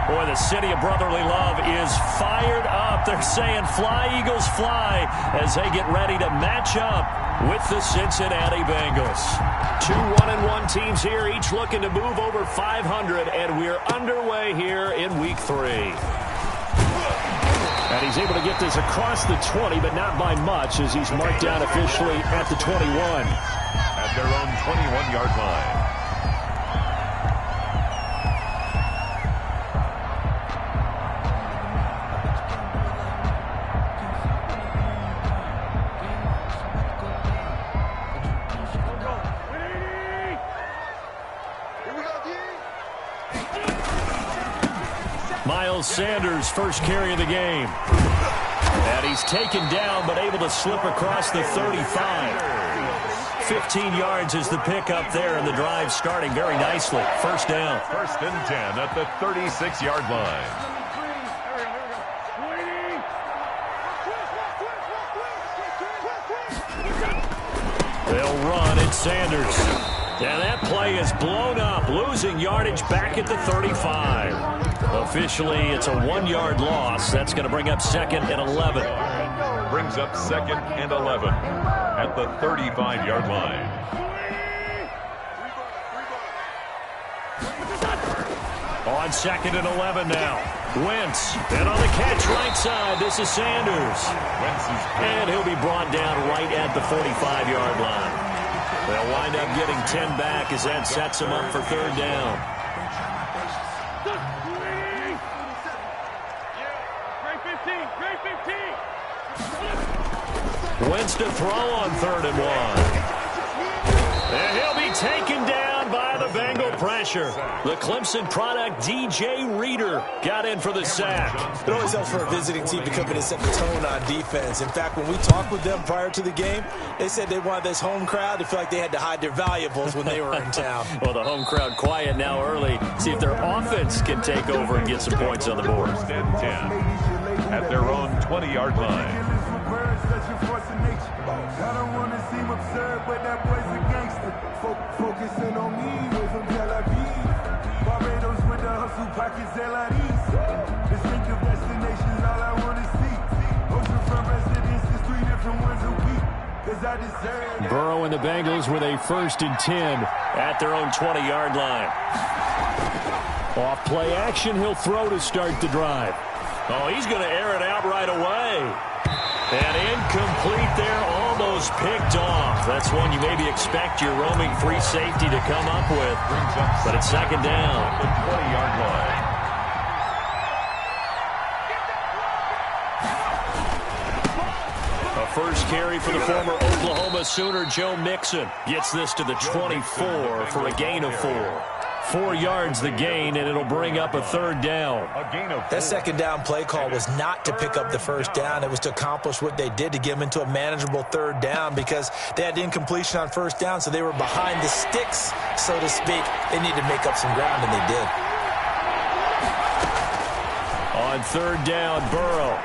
Boy, the city of brotherly love is fired up. They're saying fly, Eagles, fly, as they get ready to match up with the Cincinnati Bengals. Two 1-1 teams here, each looking to move over 500, and we're underway here in Week 3. And he's able to get this across the 20, but not by much, as he's marked down officially at the 21. At their own 21-yard line. Miles Sanders, first carry of the game. And he's taken down, but able to slip across the 35. 15 yards is the pickup there, and the drive starting very nicely. First down. First and 10 at the 36-yard line. They'll run. It's Sanders. And that play is blown up, losing yardage back at the 35. Officially, it's a 1-yard loss. That's going to bring up second and 11. Brings up second and 11 at the 35-yard line. On second and 11 now. Wentz. And on the catch right side, this is Sanders. And he'll be brought down right at the 45-yard line. They'll wind up getting 10 back as that sets them up for third down. Wentz to throw on third and 1. And he'll be taken down by the Bengal pressure. The Clemson product, DJ Reader, got in for the sack. It always helps for a visiting team to come in and set the tone on defense. In fact, when we talked with them prior to the game, they said they wanted this home crowd to feel like they had to hide their valuables when they were in town. Well, the home crowd quiet now early. See if their offense can take over and get some points on the board. First and 10 at their own 20-yard line. I don't want to seem absurd, but that boy's a gangster. Focusing on me, way from Tel Aviv. Barbados with the hustle pockets, LIDs. Distinctive destinations, all I want to see. Oceanfront residences, 3 different ones a week. Cause I deserve. Burrow and the Bengals with a first and 10 at their own 20-yard line. Off play action, he'll throw to start the drive. Oh, he's going to air it out right away. And incomplete there, almost picked off. That's one you maybe expect your roaming free safety to come up with. But it's second down. The 20-yard line. A first carry for the former Oklahoma Sooner, Joe Mixon. Gets this to the 24 for a gain of 4. 4 yards the gain, and it'll bring up a third down. That second down play call was not to pick up the first down. It was to accomplish what they did to get them into a manageable third down because they had incompletion on first down, so they were behind the sticks, so to speak. They needed to make up some ground, and they did. On third down, Burrow.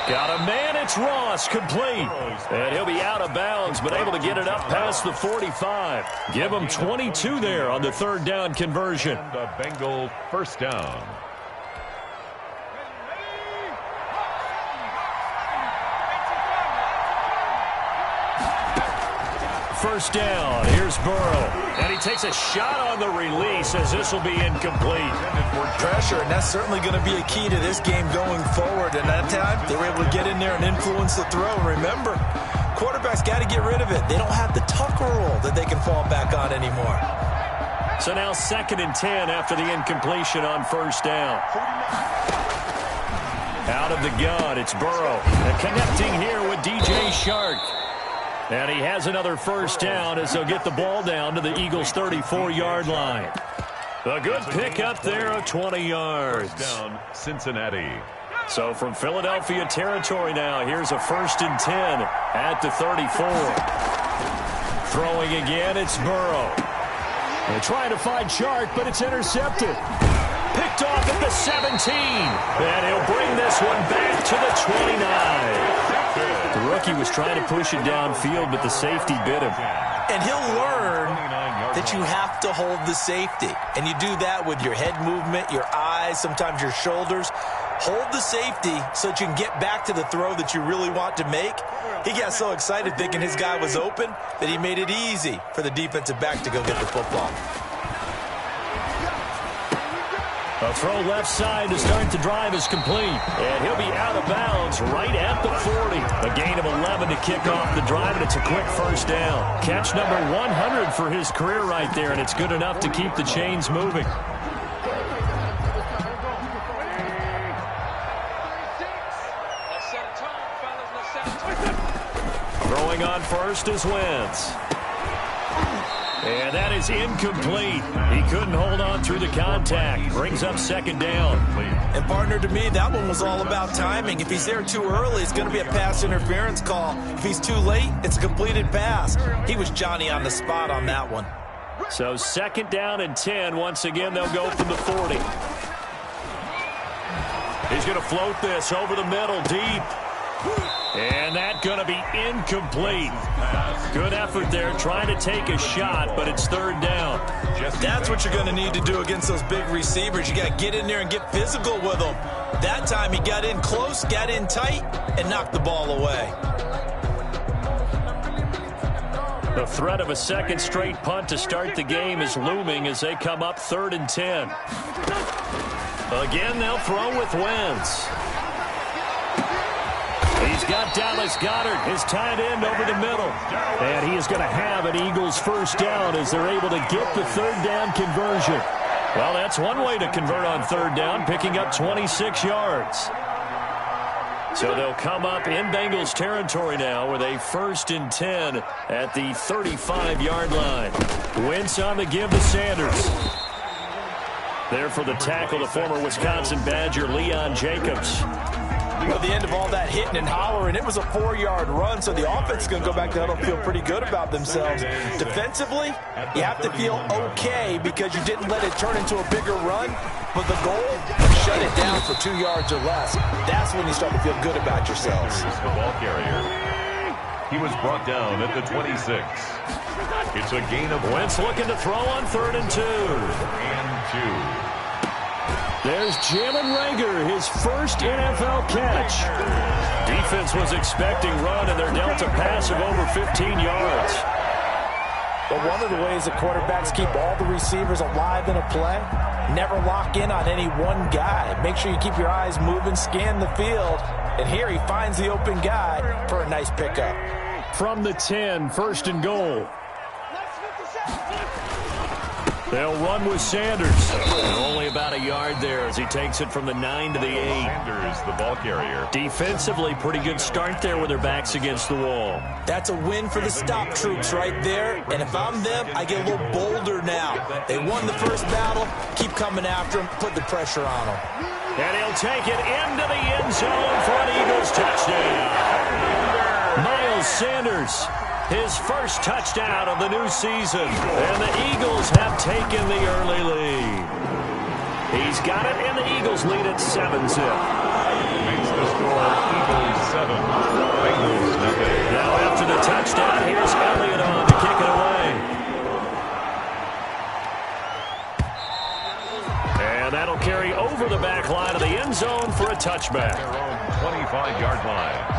Got a man, it's Ross, complete. And he'll be out of bounds, but able to get it up past the 45. Give him 22 there on the third down conversion. And a Bengal first down. First down, here's Burrow. And he takes a shot on the release as this will be incomplete. Pressure, and that's certainly going to be a key to this game going forward. And that time, they were able to get in there and influence the throw. And remember, quarterbacks got to get rid of it. They don't have the Tucker rule that they can fall back on anymore. So now second and 10 after the incompletion on first down. Out of the gun, it's Burrow. And connecting here with DJ Shark. And he has another first down as they'll get the ball down to the Eagles' 34-yard line. A good pickup there of 20 yards. First down, Cincinnati. So from Philadelphia territory now, here's a first and 10 at the 34. Throwing again, it's Burrow. They're trying to find Shark, but it's intercepted. Picked off at the 17. And he'll bring this one back to the 29. The rookie was trying to push it downfield, but the safety bit him. And he'll learn that you have to hold the safety. And you do that with your head movement, your eyes, thighs, sometimes your shoulders. Hold the safety so that you can get back to the throw that you really want to make. He got so excited thinking his guy was open that he made it easy for the defensive back to go get the football. A throw left side to start the drive is complete. And he'll be out of bounds right at the 40. A gain of 11 to kick off the drive, and it's a quick first down. Catch number 100 for his career right there, and it's good enough to keep the chains moving. Throwing on first is Wentz. And that is incomplete. He couldn't hold on through the contact. Brings up second down. And, partner, to me, that one was all about timing. If he's there too early, it's going to be a pass interference call. If he's too late, it's a completed pass. He was Johnny on the spot on that one. So second down and 10. Once again, they'll go from the 40. He's going to float this over the middle, deep. And that's going to be incomplete. Good effort there trying to take a shot, but it's third down. That's what you're going to need to do against those big receivers. You got to get in there and get physical with them. That time he got in close, got in tight, and knocked the ball away. The threat of a second straight punt to start the game is looming as they come up 3rd and 10. Again, they'll throw with Wentz. He's got Dallas Goedert, his tight end, over the middle. And he is going to have an Eagles first down as they're able to get the third down conversion. Well, that's one way to convert on third down, picking up 26 yards. So they'll come up in Bengals territory now with a 1st and 10 at the 35-yard line. Wentz on the give to Sanders. There for the tackle, the former Wisconsin Badger, Leon Jacobs. At the end of all that hitting and hollering, it was a 4-yard run, so the offense is going to go back to huddle and feel pretty good about themselves. Defensively, you have to feel okay because you didn't let it turn into a bigger run, but the goal, shut it down for 2 yards or less. That's when you start to feel good about yourselves. The ball carrier. He was brought down at the 26. It's a gain of Wentz looking to throw on 3rd and 2. And 2. There's Jalen Reagor, his first NFL catch. Defense was expecting run, and they're dealt a pass of over 15 yards. But one of the ways that quarterbacks keep all the receivers alive in a play, never lock in on any one guy. Make sure you keep your eyes moving, scan the field. And here he finds the open guy for a nice pickup. From the 10, 1st and goal. They'll run with Sanders. And only about a yard there as he takes it from the 9 to the 8. Sanders, the ball carrier. Defensively, pretty good start there with their backs against the wall. That's a win for the stop troops right there. And if I'm them, I get a little bolder now. They won the first battle. Keep coming after them. Put the pressure on them. And he'll take it into the end zone for an Eagles touchdown. Miles Sanders, his first touchdown of the new season. And the Eagles have taken the early lead. He's got it, and the Eagles lead at 7-zip. Makes the score Eagles 7. Bengals nothing. Now after the touchdown, here's Elliott on to kick it away. And that'll carry over the back line of the end zone for a touchback. Their own 25-yard line.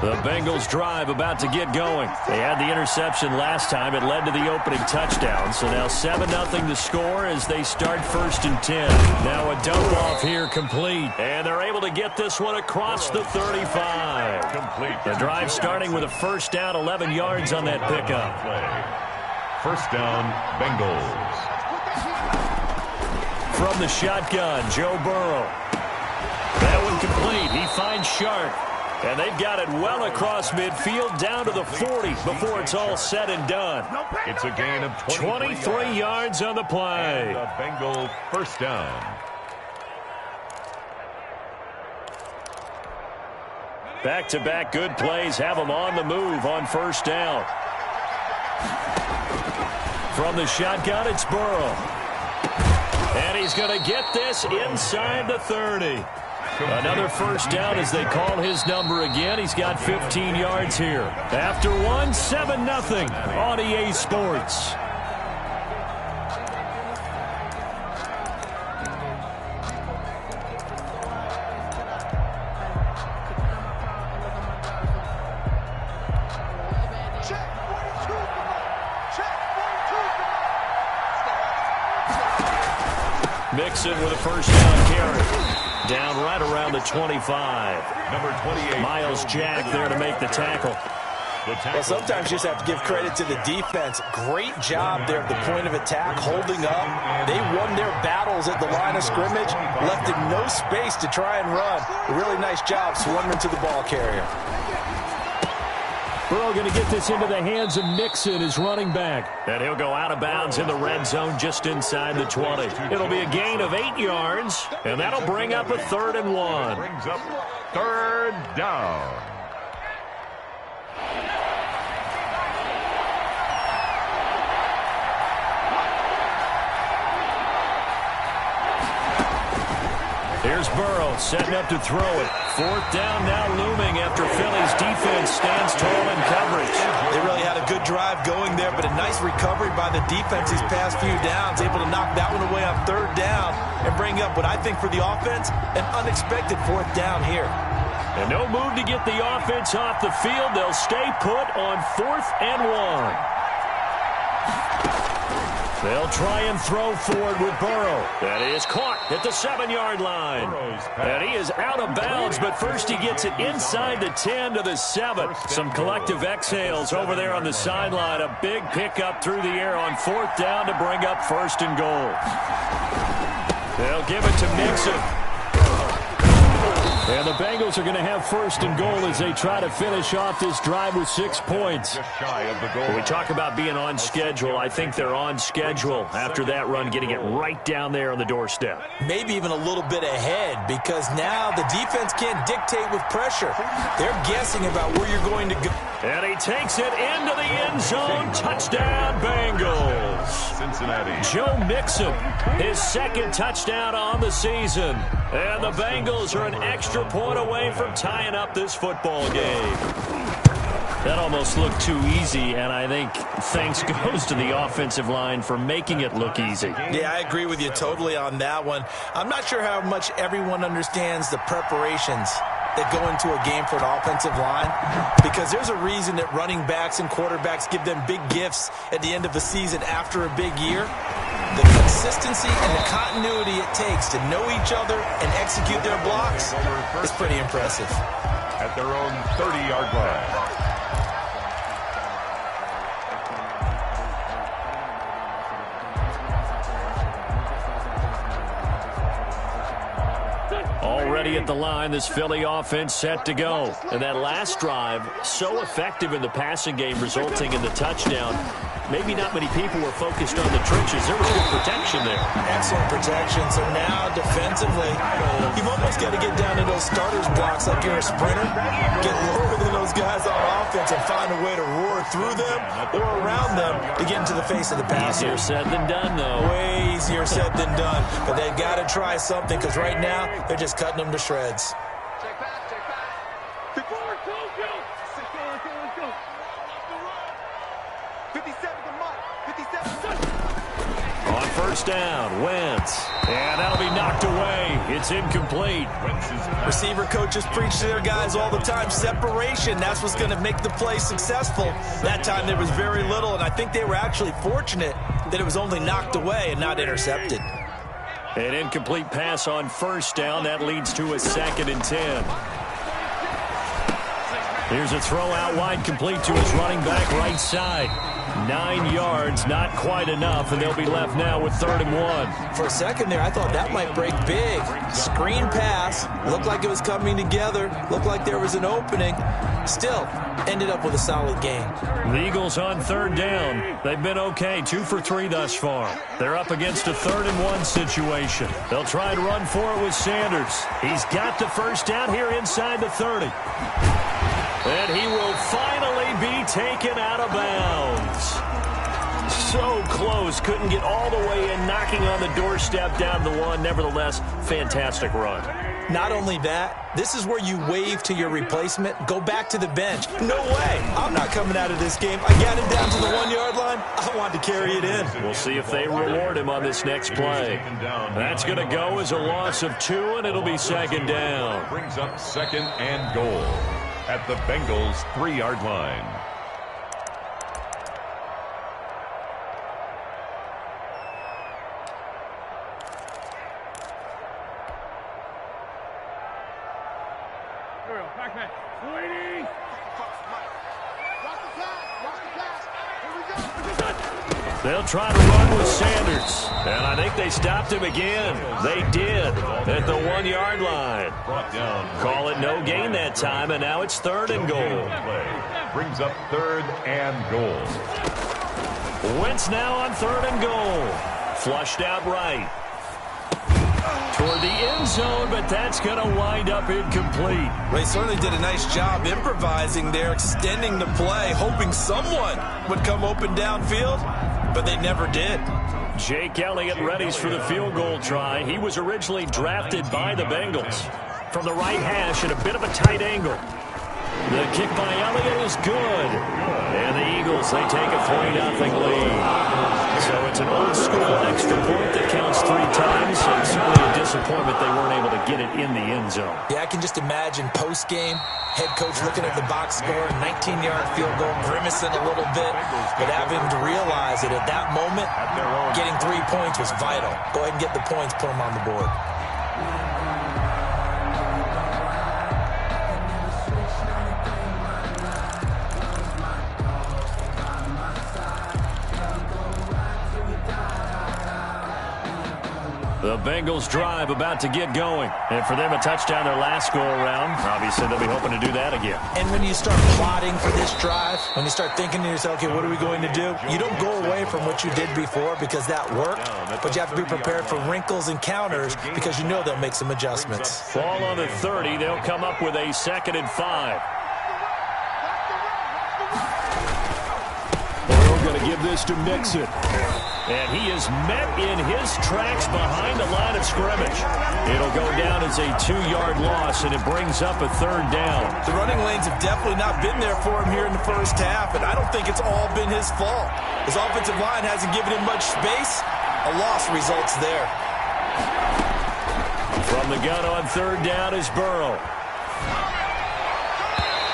The Bengals drive about to get going. They had the interception last time. It led to the opening touchdown. So now 7-0 the score as they start 1st and 10. Now a dump off here complete. And they're able to get this one across the 35. Complete. The drive starting with a first down, 11 yards on that pickup. First down, Bengals. From the shotgun, Joe Burrow. That one complete. He finds Sharp. And they've got it well across midfield down to the 40 before it's all said and done. It's a gain of 23 yards on the play. And the Bengals first down. Back-to-back good plays have them on the move on first down. From the shotgun, it's Burrow. And he's going to get this inside the 30. Another first down as they call his number again. He's got 15 yards here. After one, 7-0 on EA Sports. Mixon with a first down carry. Down right around the 25. Number 28. Miles Jack there to make the tackle. Well, sometimes you just have to give credit to the defense. Great job there at the point of attack, holding up. They won their battles at the line of scrimmage, left him no space to try and run. A really nice job swarming to the ball carrier. Burrow going to get this into the hands of Mixon, his running back. And he'll go out of bounds in the red zone just inside the 20. It'll be a gain of 8 yards, and that'll bring up a 3rd and 1. Brings up 3rd down. Here's Burrow setting up to throw it. 4th down now looming after Philly's defense stands tall in coverage. They really had a good drive going there, but a nice recovery by the defense these past few downs, able to knock that one away on 3rd down and bring up what I think for the offense, an unexpected 4th down here. And no move to get the offense off the field. They'll stay put on 4th and 1. They'll try and throw forward with Burrow. That is caught at the 7-yard line. And he is out of bounds, but first he gets it inside the 10 to the 7. Some collective exhales over there on the sideline. A big pickup through the air on 4th down to bring up 1st and goal. They'll give it to Mixon. And the Bengals are going to have 1st and goal as they try to finish off this drive with 6 points. Just shy of the goal. When we talk about being on schedule, I think they're on schedule after that run, getting it right down there on the doorstep. Maybe even a little bit ahead, because now the defense can't dictate with pressure. They're guessing about where you're going to go. And he takes it into the end zone. Touchdown, Bengals. Cincinnati. Joe Mixon, his 2nd touchdown on the season. And the Bengals are an extra point away from tying up this football game. That almost looked too easy, and I think thanks goes to the offensive line for making it look easy. Yeah, I agree with you totally on that one. I'm not sure how much everyone understands the preparations that go into a game for an offensive line, because there's a reason that running backs and quarterbacks give them big gifts at the end of the season after a big year. The consistency and the continuity it takes to know each other and execute their blocks is pretty impressive. At their own 30-yard line. Already at the line, this Philly offense set to go. And that last drive, so effective in the passing game, resulting in the touchdown. Maybe not many people were focused on the trenches. There was good protection there. Excellent protection. So now, defensively, you've almost got to get down to those starters blocks like you're a sprinter. Get lower than those guys on offense and find a way to roar through them or around them to get into the face of the passer. Easier said than done, though. Way easier said than done. But they've got to try something, because right now, they're just cutting them to shreds. Check back. Let's go. 57 to Mike. 57. On 1st down, Wentz. And that'll be knocked away. It's incomplete. Receiver coaches preach to their guys all the time. Separation, that's what's going to make the play successful. That time there was very little, and I think they were actually fortunate that it was only knocked away and not intercepted. An incomplete pass on 1st down. That leads to a 2nd and 10. Here's a throw out wide, complete to his running back right side. 9 yards, not quite enough, and they'll be left now with 3rd and 1. For a second there, I thought that might break big. Screen pass, looked like it was coming together, looked like there was an opening. Still, ended up with a solid gain. The Eagles on 3rd down. They've been okay, 2 for 3 thus far. They're up against a 3rd and 1 situation. They'll try and run for it with Sanders. He's got the 1st down here inside the 30. And he will finally be taken out of bounds. So close, couldn't get all the way in, knocking on the doorstep down to the 1. Nevertheless, fantastic run. Not only that, this is where you wave to your replacement, go back to the bench. No way, I'm not coming out of this game. I got him down to the 1-yard line. I wanted to carry it in. We'll see if they reward him on this next play. That's going to go as a loss of 2, and it'll be 2nd down. Brings up 2nd and goal at the Bengals' 3-yard line. They'll try to run with Sanders. And I think they stopped him again. They did at the 1-yard line. Call it no gain that time, and now it's 3rd and goal. Brings up 3rd and goal. Wentz now on 3rd and goal. Flushed out right. Toward the end zone, but that's going to wind up incomplete. They certainly did a nice job improvising there, extending the play, hoping someone would come open downfield, but they never did. Jake Elliott readies for the field goal try. He was originally drafted by the Bengals. From the right hash at a bit of a tight angle. The kick by Elliott is good. And the Eagles, they take a 3-0 lead. So it's an old-school extra point that counts 3 times. And certainly a disappointment they weren't able to get it in the end zone. Yeah, I can just imagine post-game, head coach looking at the box score, 19-yard field goal, grimacing a little bit, but having to realize that at that moment, getting 3 points was vital. Go ahead and get the points, put them on the board. The Bengals drive about to get going. And for them, a touchdown their last go-around. Obviously, they'll be hoping to do that again. And when you start plotting for this drive, when you start thinking to yourself, okay, what are we going to do? You don't go away from what you did before because that worked, but you have to be prepared for wrinkles and counters because you know they'll make some adjustments. Ball on the 30. They'll come up with a 2nd and 5. We're going to give this to Mixon. And he is met in his tracks behind the line of scrimmage. It'll go down as a 2-yard loss, and it brings up a 3rd down. The running lanes have definitely not been there for him here in the first half, and I don't think it's all been his fault. His offensive line hasn't given him much space. A loss results there. From the gun on 3rd down is Burrow.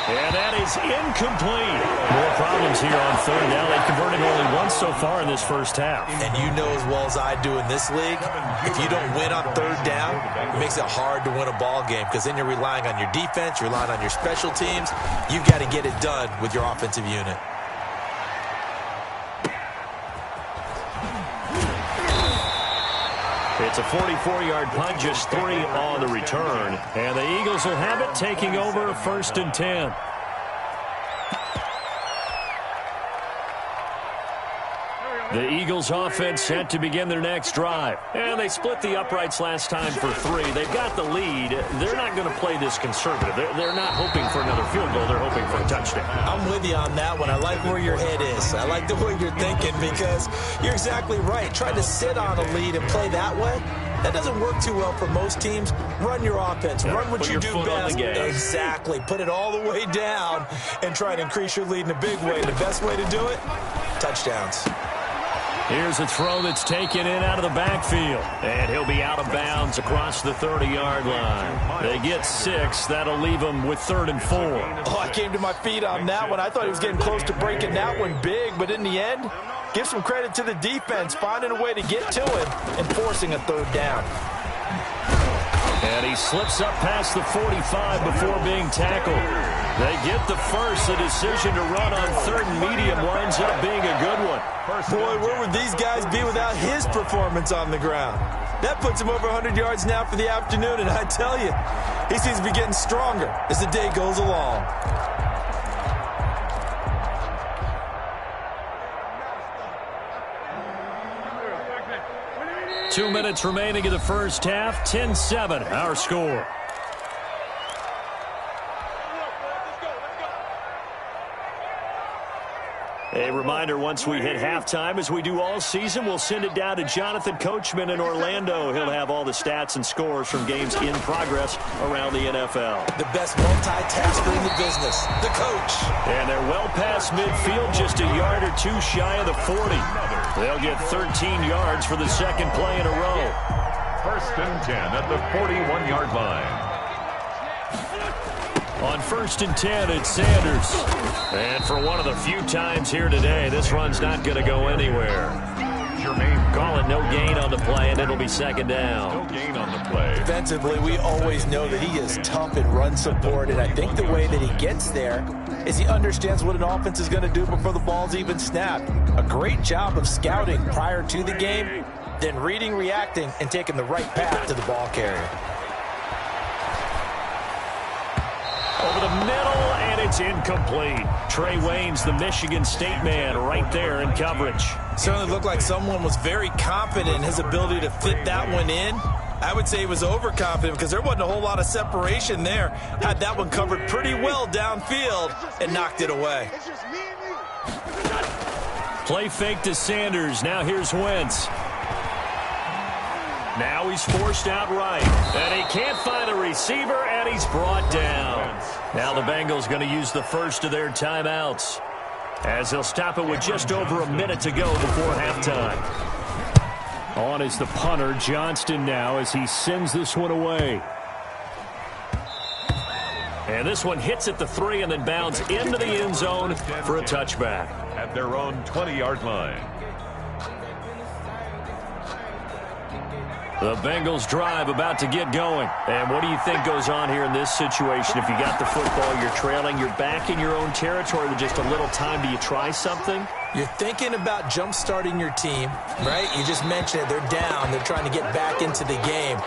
And that is incomplete. More problems here on 3rd down. They've converted only once so far in this first half. And you know as well as I do in this league, if you don't win on 3rd down, it makes it hard to win a ball game because then you're relying on your defense, you're relying on your special teams. You've got to get it done with your offensive unit. It's a 44-yard punt, just 3 on the return. And the Eagles will have it, taking over 1st and 10. The Eagles offense set to begin their next drive. And they split the uprights last time for 3. They've got the lead. They're not going to play this conservative. They're not hoping for another field goal. They're hoping for a touchdown. I'm with you on that one. I like where your head is. I like the way you're thinking because you're exactly right. Trying to sit on a lead and play that way, that doesn't work too well for most teams. Run your offense. Run what you do best. Exactly. Put it all the way down and try to increase your lead in a big way. The best way to do it, touchdowns. Here's a throw that's taken in out of the backfield. And he'll be out of bounds across the 30-yard line. They get 6. That'll leave them with 3rd and 4. Oh, I came to my feet on that one. I thought he was getting close to breaking that one big, but in the end, give some credit to the defense, finding a way to get to him and forcing a 3rd down. And he slips up past the 45 before being tackled. They get the first. The decision to run on 3rd and medium winds up being a good one. Boy, where would these guys be without his performance on the ground? That puts him over 100 yards now for the afternoon, and I tell you, he seems to be getting stronger as the day goes along. Two minutes remaining in the first half. 10-7, our score. A reminder, once we hit halftime, as we do all season, we'll send it down to Jonathan Coachman in Orlando. He'll have all the stats and scores from games in progress around the NFL. The best multitasker in the business, the coach. And they're well past midfield, just a yard or 2 shy of the 40. They'll get 13 yards for the 2nd play in a row. 1st and 10 at the 41-yard line. On 1st and 10, it's Sanders. And for one of the few times here today, this run's not going to go anywhere. Call it but no gain on the play, and it'll be second down. No gain on the play. Defensively, we always know that he is tough in run support, and I think the way that he gets there is he understands what an offense is going to do before the ball's even snapped. A great job of scouting prior to the game, then reading, reacting, and taking the right path to the ball carrier. Over the middle, and it's incomplete. Trey Waynes, the Michigan State man, right there in coverage. Certainly looked like someone was very confident in his ability to fit that one in. I would say he was overconfident because there wasn't a whole lot of separation there. Had that one covered pretty well downfield and knocked it away. Play fake to Sanders. Now here's Wentz. Now he's forced out right. And he can't find a receiver, and he's brought down. Now the Bengals going to use the first of their timeouts, as they'll stop it with just over a minute to go before halftime. On is the punter, Johnston, now as he sends this one away. And this one hits at the 3 and then bounds into the end zone for a touchback. At their own 20-yard line. The Bengals drive about to get going. And what do you think goes on here in this situation? If you got the football, you're trailing, you're back in your own territory with just a little time. Do you try something? You're thinking about jump-starting your team, right? You just mentioned it. They're down. They're trying to get back into the game.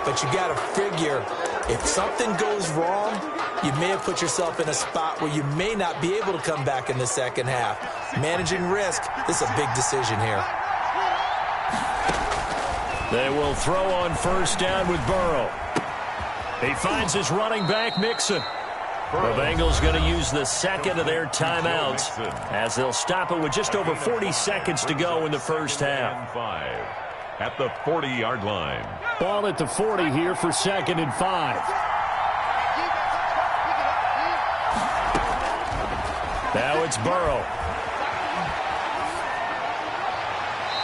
But you got to figure, if something goes wrong, you may have put yourself in a spot where you may not be able to come back in the second half. Managing risk, this is a big decision here. They will throw on first down with Burrow. He finds his running back, Mixon. The Bengals going to use the second of their timeouts, as they'll stop it with just over 40 seconds to go in the first half. At the 40-yard line. Ball at the 40 here for 2nd and 5. Now it's Burrow.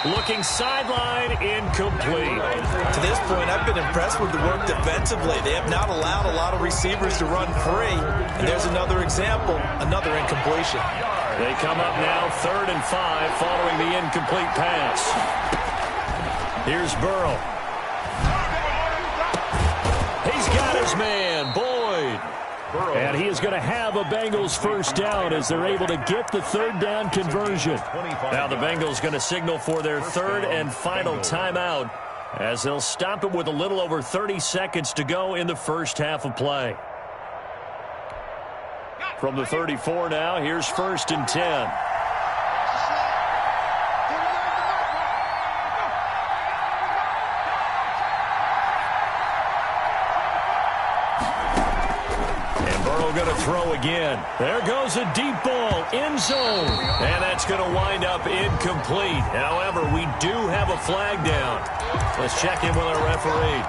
Looking sideline, incomplete. To this point, I've been impressed with the work defensively. They have not allowed a lot of receivers to run free. And there's another example, another incompletion. They come up now 3rd and 5 following the incomplete pass. Here's Burrow. He's got his man, Boyd. And he is going to have a Bengals first down as they're able to get the 3rd down conversion. Now the Bengals going to signal for their 3rd and final timeout, as they'll stop it with a little over 30 seconds to go in the first half of play. From the 34 now, here's 1st and 10. Going to throw again. There goes a deep ball, end zone. And that's going to wind up incomplete. However, we do have a flag down. Let's check in with our referee.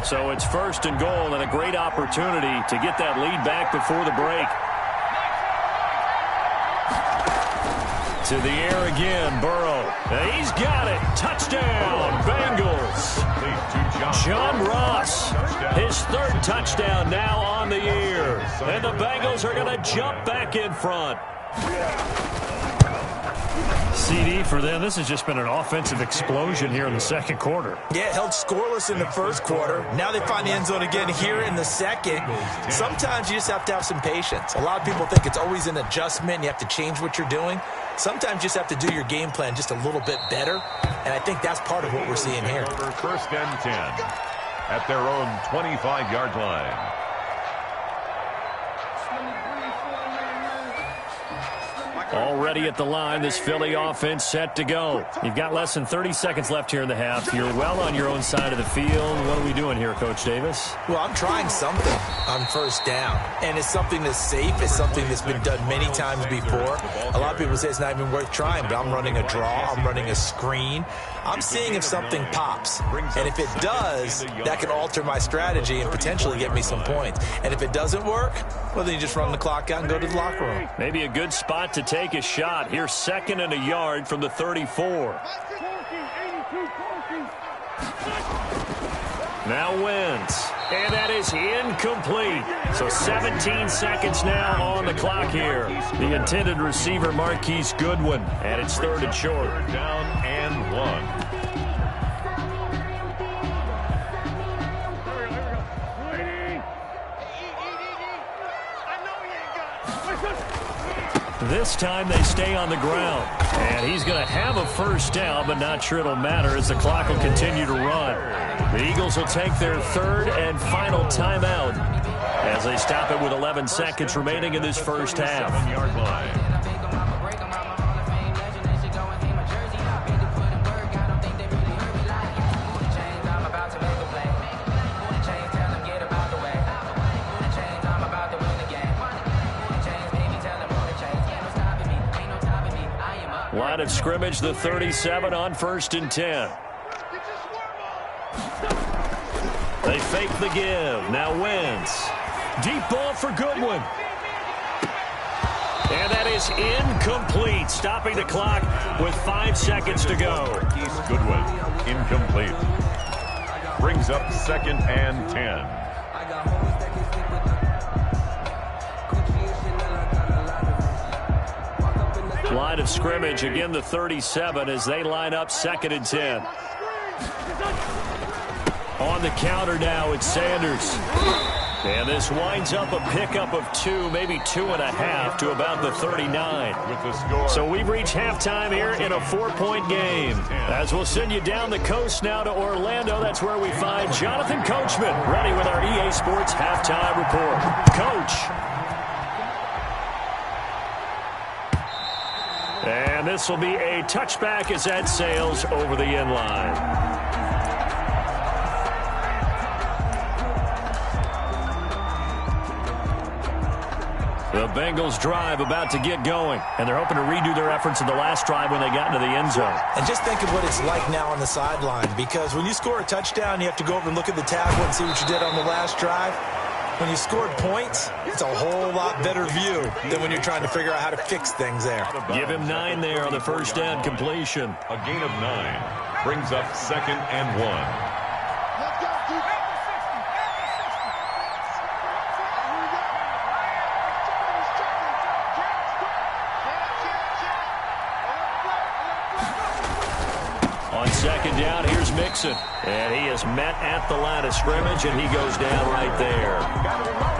So it's 1st and goal and a great opportunity to get that lead back before the break. To the air again, Burrow. He's got it. Touchdown, Bengals. John Ross, his 3rd touchdown now on the year. And the Bengals are going to jump back in front. CD for them. This has just been an offensive explosion here in the 2nd quarter. Yeah, held scoreless in the 1st quarter. Now they find the end zone again here in the 2nd. Sometimes you just have to have some patience. A lot of people think it's always an adjustment. You have to change what you're doing. Sometimes you just have to do your game plan just a little bit better. And I think that's part of what we're seeing here. 1st and 10 at their own 25-yard line. Already at the line, this Philly offense set to go. You've got less than 30 seconds left here in the half. You're well on your own side of the field. What are we doing here, Coach Davis? Well, I'm trying something on first down, and it's something that's safe. It's something that's been done many times before. A lot of people say it's not even worth trying, but I'm running a draw. I'm running a screen. I'm seeing if something pops, and if it does, that can alter my strategy and potentially get me some points. And if it doesn't work, well, then you just run the clock out and go to the locker room. Maybe a good spot to take a shot. Here's 2nd and a yard from the 34. Now wins. And that is incomplete. So 17 seconds now on the clock here. The intended receiver, Marquise Goodwin. And it's 3rd and short. 3rd down and 1. This time they stay on the ground. And he's going to have a first down, but not sure it'll matter as the clock will continue to run. The Eagles will take their 3rd and final timeout as they stop it with 11 seconds remaining in this first half. 7-yard line. Line of scrimmage, the 37 on 1st and 10. They fake the give. Now wins. Deep ball for Goodwin. And that is incomplete. Stopping the clock with 5 seconds to go. Goodwin, incomplete. Brings up 2nd and 10. Line of scrimmage, again the 37 as they line up 2nd and 10. On the counter now, it's Sanders. And this winds up a pickup of 2, maybe 2.5 to about the 39. With the score. So we've reached halftime here in a 4-point game. As we'll send you down the coast now to Orlando, that's where we find Jonathan Coachman, ready with our EA Sports halftime report. Coach. And this will be a touchback as that sails over the end line. The Bengals drive about to get going, and they're hoping to redo their efforts in the last drive when they got into the end zone. And just think of what it's like now on the sideline, because when you score a touchdown, you have to go over and look at the tackle and see what you did on the last drive. When you scored points, it's a whole lot better view than when you're trying to figure out how to fix things there. Give him 9 there on the first down completion. A gain of 9 brings up 2nd and 1. On 2nd down, here's Mixon. And he is met at the line of scrimmage, and he goes down right there.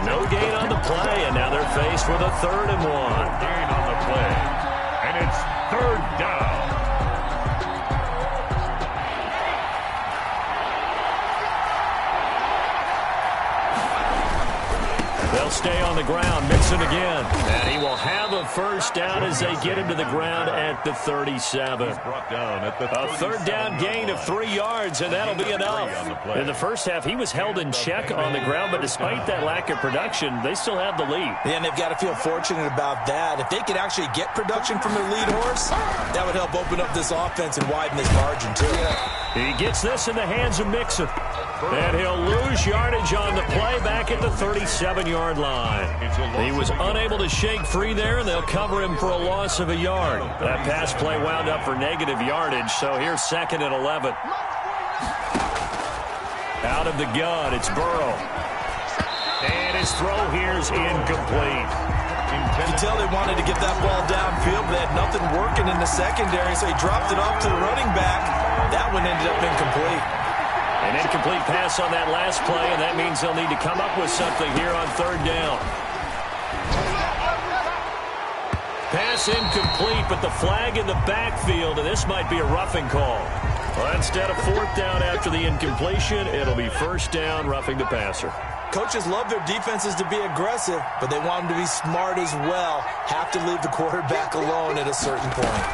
No gain on the play, and now they're faced with a 3rd and 1. Gain on the play. And it's 3rd down. They'll stay on the ground. Mixon again. And he will have a first down as they get him to the ground at the 37. Brought down at the A 3rd down gain of 3 yards, and that'll be enough. In the first half, he was held in check on the ground, but despite that lack of production, they still have the lead. Yeah, and they've got to feel fortunate about that. If they could actually get production from their lead horse, that would help open up this offense and widen this margin, too. He gets this in the hands of Mixon. And he'll lose yardage on the play back at the 37-yard line. He was unable to shake free there, and they'll cover him for a loss of a yard. That pass play wound up for negative yardage, so here's 2nd and 11. Out of the gun, it's Burrow. And his throw here is incomplete. You can tell they wanted to get that ball downfield, but they had nothing working in the secondary, so he dropped it off to the running back. That one ended up incomplete. An incomplete pass on that last play, and that means they'll need to come up with something here on 3rd down. Pass incomplete, but the flag in the backfield, and this might be a roughing call. Well, instead of 4th down after the incompletion, it'll be 1st down, roughing the passer. Coaches love their defenses to be aggressive, but they want them to be smart as well. Have to leave the quarterback alone at a certain point.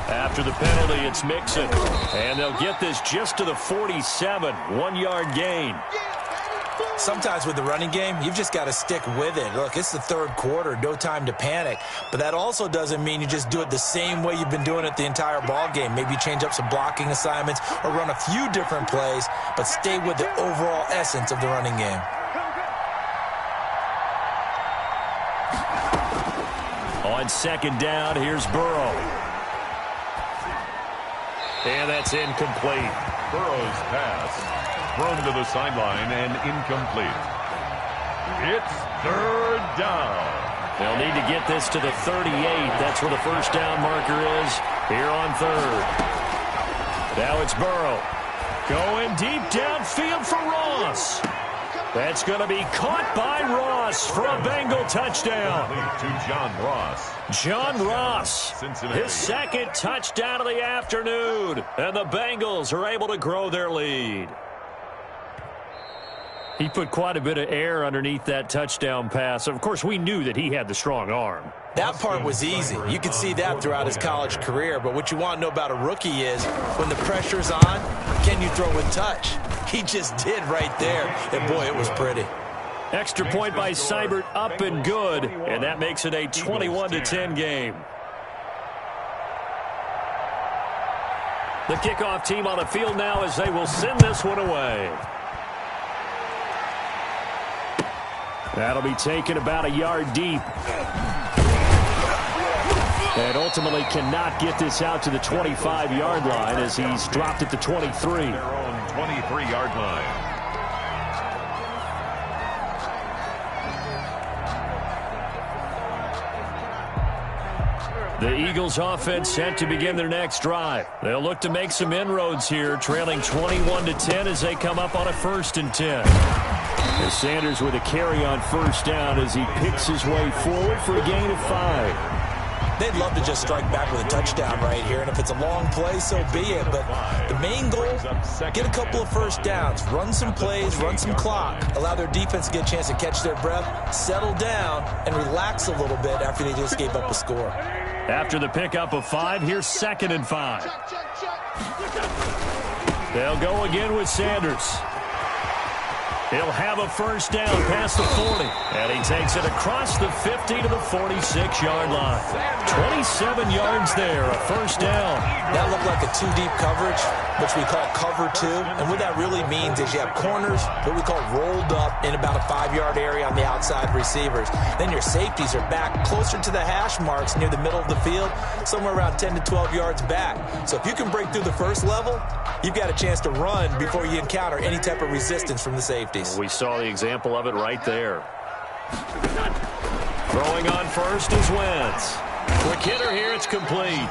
After the penalty, it's Mixon. And they'll get this just to the 47. 1-yard gain. Sometimes with the running game, you've just got to stick with it. Look, it's the third quarter, no time to panic. But that also doesn't mean you just do it the same way you've been doing it the entire ball game. Maybe change up some blocking assignments or run a few different plays, but stay with the overall essence of the running game. On second down, here's Burrow. And that's incomplete. Burrow's pass thrown to the sideline and incomplete. It's third down. They'll need to get this to the 38. That's where the first down marker is here on third. Now it's Burrow. Going deep downfield for Ross. That's going to be caught by Ross for a Bengal touchdown. To John Ross. John Ross, Cincinnati. his second touchdown of the afternoon. And the Bengals are able to grow their lead. He put quite a bit of air underneath that touchdown pass. Of course, we knew that he had the strong arm. That part was easy. You could see that throughout his college career. But what you want to know about a rookie is when the pressure's on, can you throw with touch? He just did right there. And, boy, it was pretty. Extra point by Seibert, up and good. And that makes it a 21-10 game. The kickoff team on the field now as they will send this one away. That'll be taken about a yard deep. And ultimately cannot get this out to the 25-yard line as he's dropped at the 23. Their own 23-yard line. The Eagles offense set to begin their next drive. They'll look to make some inroads here, trailing 21-10 as they come up on a 1st and 10. As Sanders with a carry on first down as he picks his way forward for a gain of 5. They'd love to just strike back with a touchdown right here, and if it's a long play, so be it. But the main goal, get a couple of first downs, run some plays, run some clock, allow their defense to get a chance to catch their breath, settle down, and relax a little bit after they just gave up a score. After the pickup of 5, here's 2nd and 5. They'll go again with Sanders. He'll have a first down past the 40. And he takes it across the 50 to the 46-yard line. 27 yards there, a first down. That looked like a 2-deep coverage, which we call cover 2. And what that really means is you have corners, what we call rolled up in about a 5-yard area on the outside receivers. Then your safeties are back closer to the hash marks near the middle of the field, somewhere around 10 to 12 yards back. So if you can break through the first level, you've got a chance to run before you encounter any type of resistance from the safeties. We saw the example of it right there. Throwing on first is Wentz. Quick hitter here, it's complete.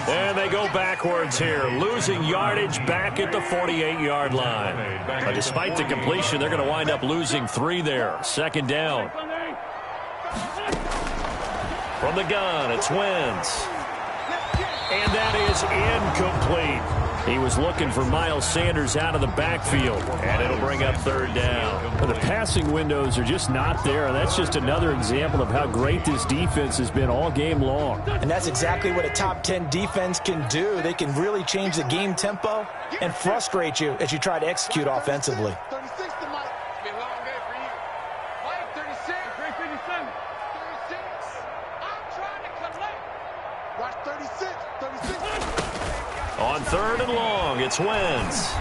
And they go backwards here, losing yardage back at the 48-yard line. But despite the completion, they're going to wind up losing 3 there. 2nd down. From the gun, it's Wentz. And that is incomplete. He was looking for Miles Sanders out of the backfield, and it'll bring up 3rd down. The passing windows are just not there. That's just another example of how great this defense has been all game long. And that's exactly what a top 10 defense can do. They can really change the game tempo and frustrate you as you try to execute offensively. 36 to Mike. It's been a long day for you. Mike, 36. 36. I'm trying to collect. Watch 36. 36. On 3rd and long, it's Wentz.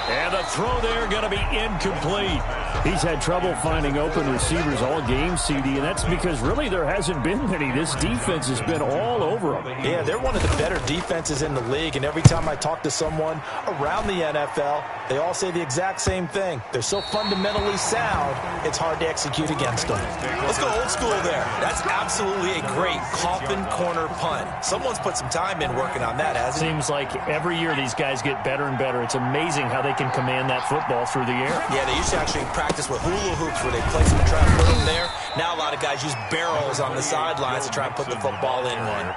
And the throw there going to be incomplete. He's had trouble finding open receivers all game, CD, and that's because really there hasn't been many. This defense has been all over them. Yeah, they're one of the better defenses in the league, and every time I talk to someone around the NFL, they all say the exact same thing. They're so fundamentally sound, it's hard to execute against them. Let's go old school there. That's absolutely a great coffin corner punt. Someone's put some time in working on that, hasn't he? Seems like every year these guys get better and better. It's amazing how they can command that football through the air. Yeah, they used to actually practice with hula hoops where they place them and try to put them there. Now a lot of guys use barrels on the sidelines to try and put the football in one.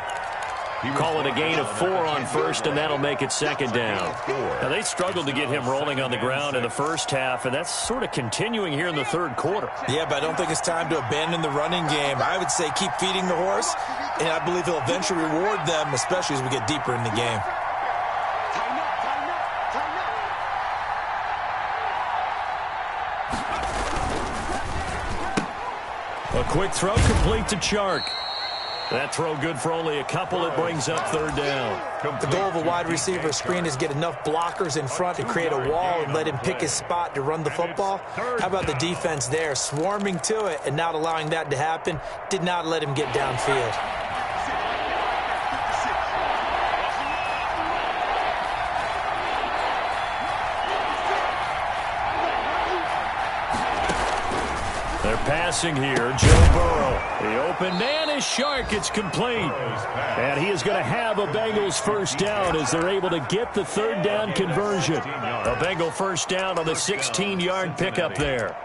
Call it a gain of 4 on first, and that'll make it second down. Now, they struggled to get him rolling on the ground in the first half, and that's sort of continuing here in the third quarter. Yeah, but I don't think it's time to abandon the running game. I would say keep feeding the horse, and I believe he'll eventually reward them, especially as we get deeper in the game. A quick throw complete to Chark. That throw good for only a couple. It brings up third down. The goal of a wide receiver screen is get enough blockers in front to create a wall and let him pick his spot to run the football. How about the defense there, swarming to it and not allowing that to happen? Did not let him get downfield. They're passing here. Joe Burrow. The open man is Chark. It's complete. And he is going to have a Bengals first down as they're able to get the third down conversion. A Bengal first down on the 16-yard pickup there.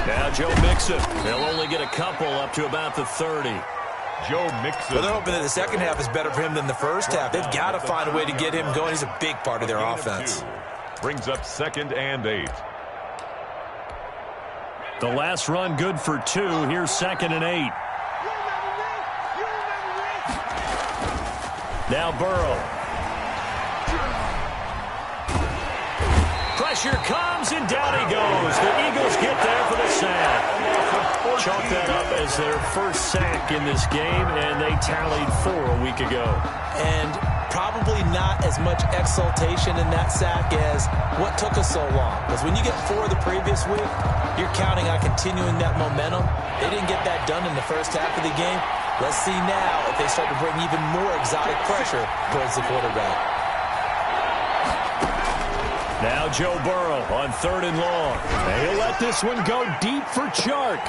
Now Joe Mixon. They'll only get a couple up to about the 30. Joe Mixon. Well, they're hoping that the second half is better for him than the first half. They've got to find a way to get him going. He's a big part of their offense. Brings up 2nd and 8. The last run good for 2. Here's 2nd and 8. Now Burrow. Pressure comes, and down he goes. The Eagles get there for the sack. Chalk that up as their first sack in this game, and they tallied 4 a week ago. And probably not as much exultation in that sack as what took us so long. Because when you get 4 the previous week, you're counting on continuing that momentum. They didn't get that done in the first half of the game. Let's see now if they start to bring even more exotic pressure towards the quarterback. Now Joe Burrow on 3rd and long. And he'll let this one go deep for Chark.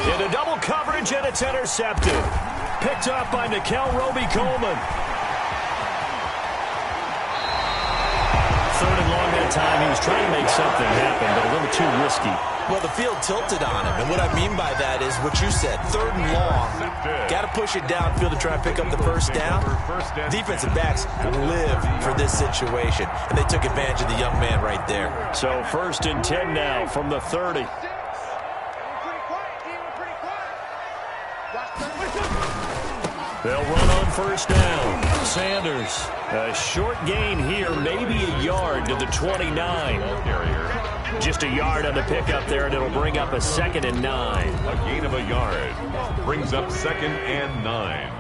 Into double coverage, and it's intercepted. Picked up by Nikel Roby-Coleman. 3rd and long that time. He was trying to make something happen, but a little too risky. Well, the field tilted on him, and what I mean by that is what you said, 3rd and long. Got to push it downfield to try and pick up the first down. Defensive backs live for this situation, and they took advantage of the young man right there. So 1st and 10 now from the 30. They'll run on first down. Sanders, a short gain here, maybe a yard to the 29. Just a yard on the pickup there, and it'll bring up a 2nd and 9. A gain of a yard. Brings up 2nd and 9.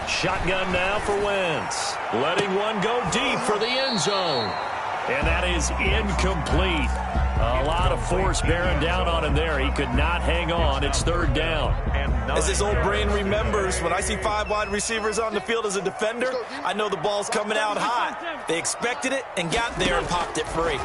Shotgun now for Wentz. Letting one go deep for the end zone. And that is incomplete. A lot of force bearing down on him there. He could not hang on. It's 3rd down. As his old brain remembers, when I see 5 wide receivers on the field as a defender, I know the ball's coming out hot. They expected it and got there and popped it free.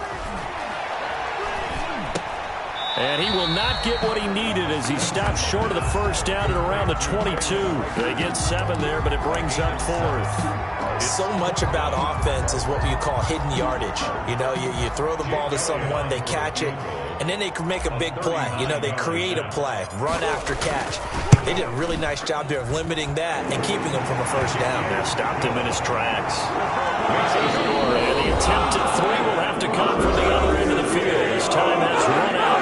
And he will not get what he needed as he stops short of the first down at around the 22. They get 7 there, but it brings up 4th. So much about offense is what you call hidden yardage. You know, you throw the ball to someone, they catch it, and then they can make a big play. You know, they create a play, run after catch. They did a really nice job there of limiting that and keeping him from a first down. That stopped him in his tracks. And the attempt at 3 will have to come from the other end of the field. His time has run out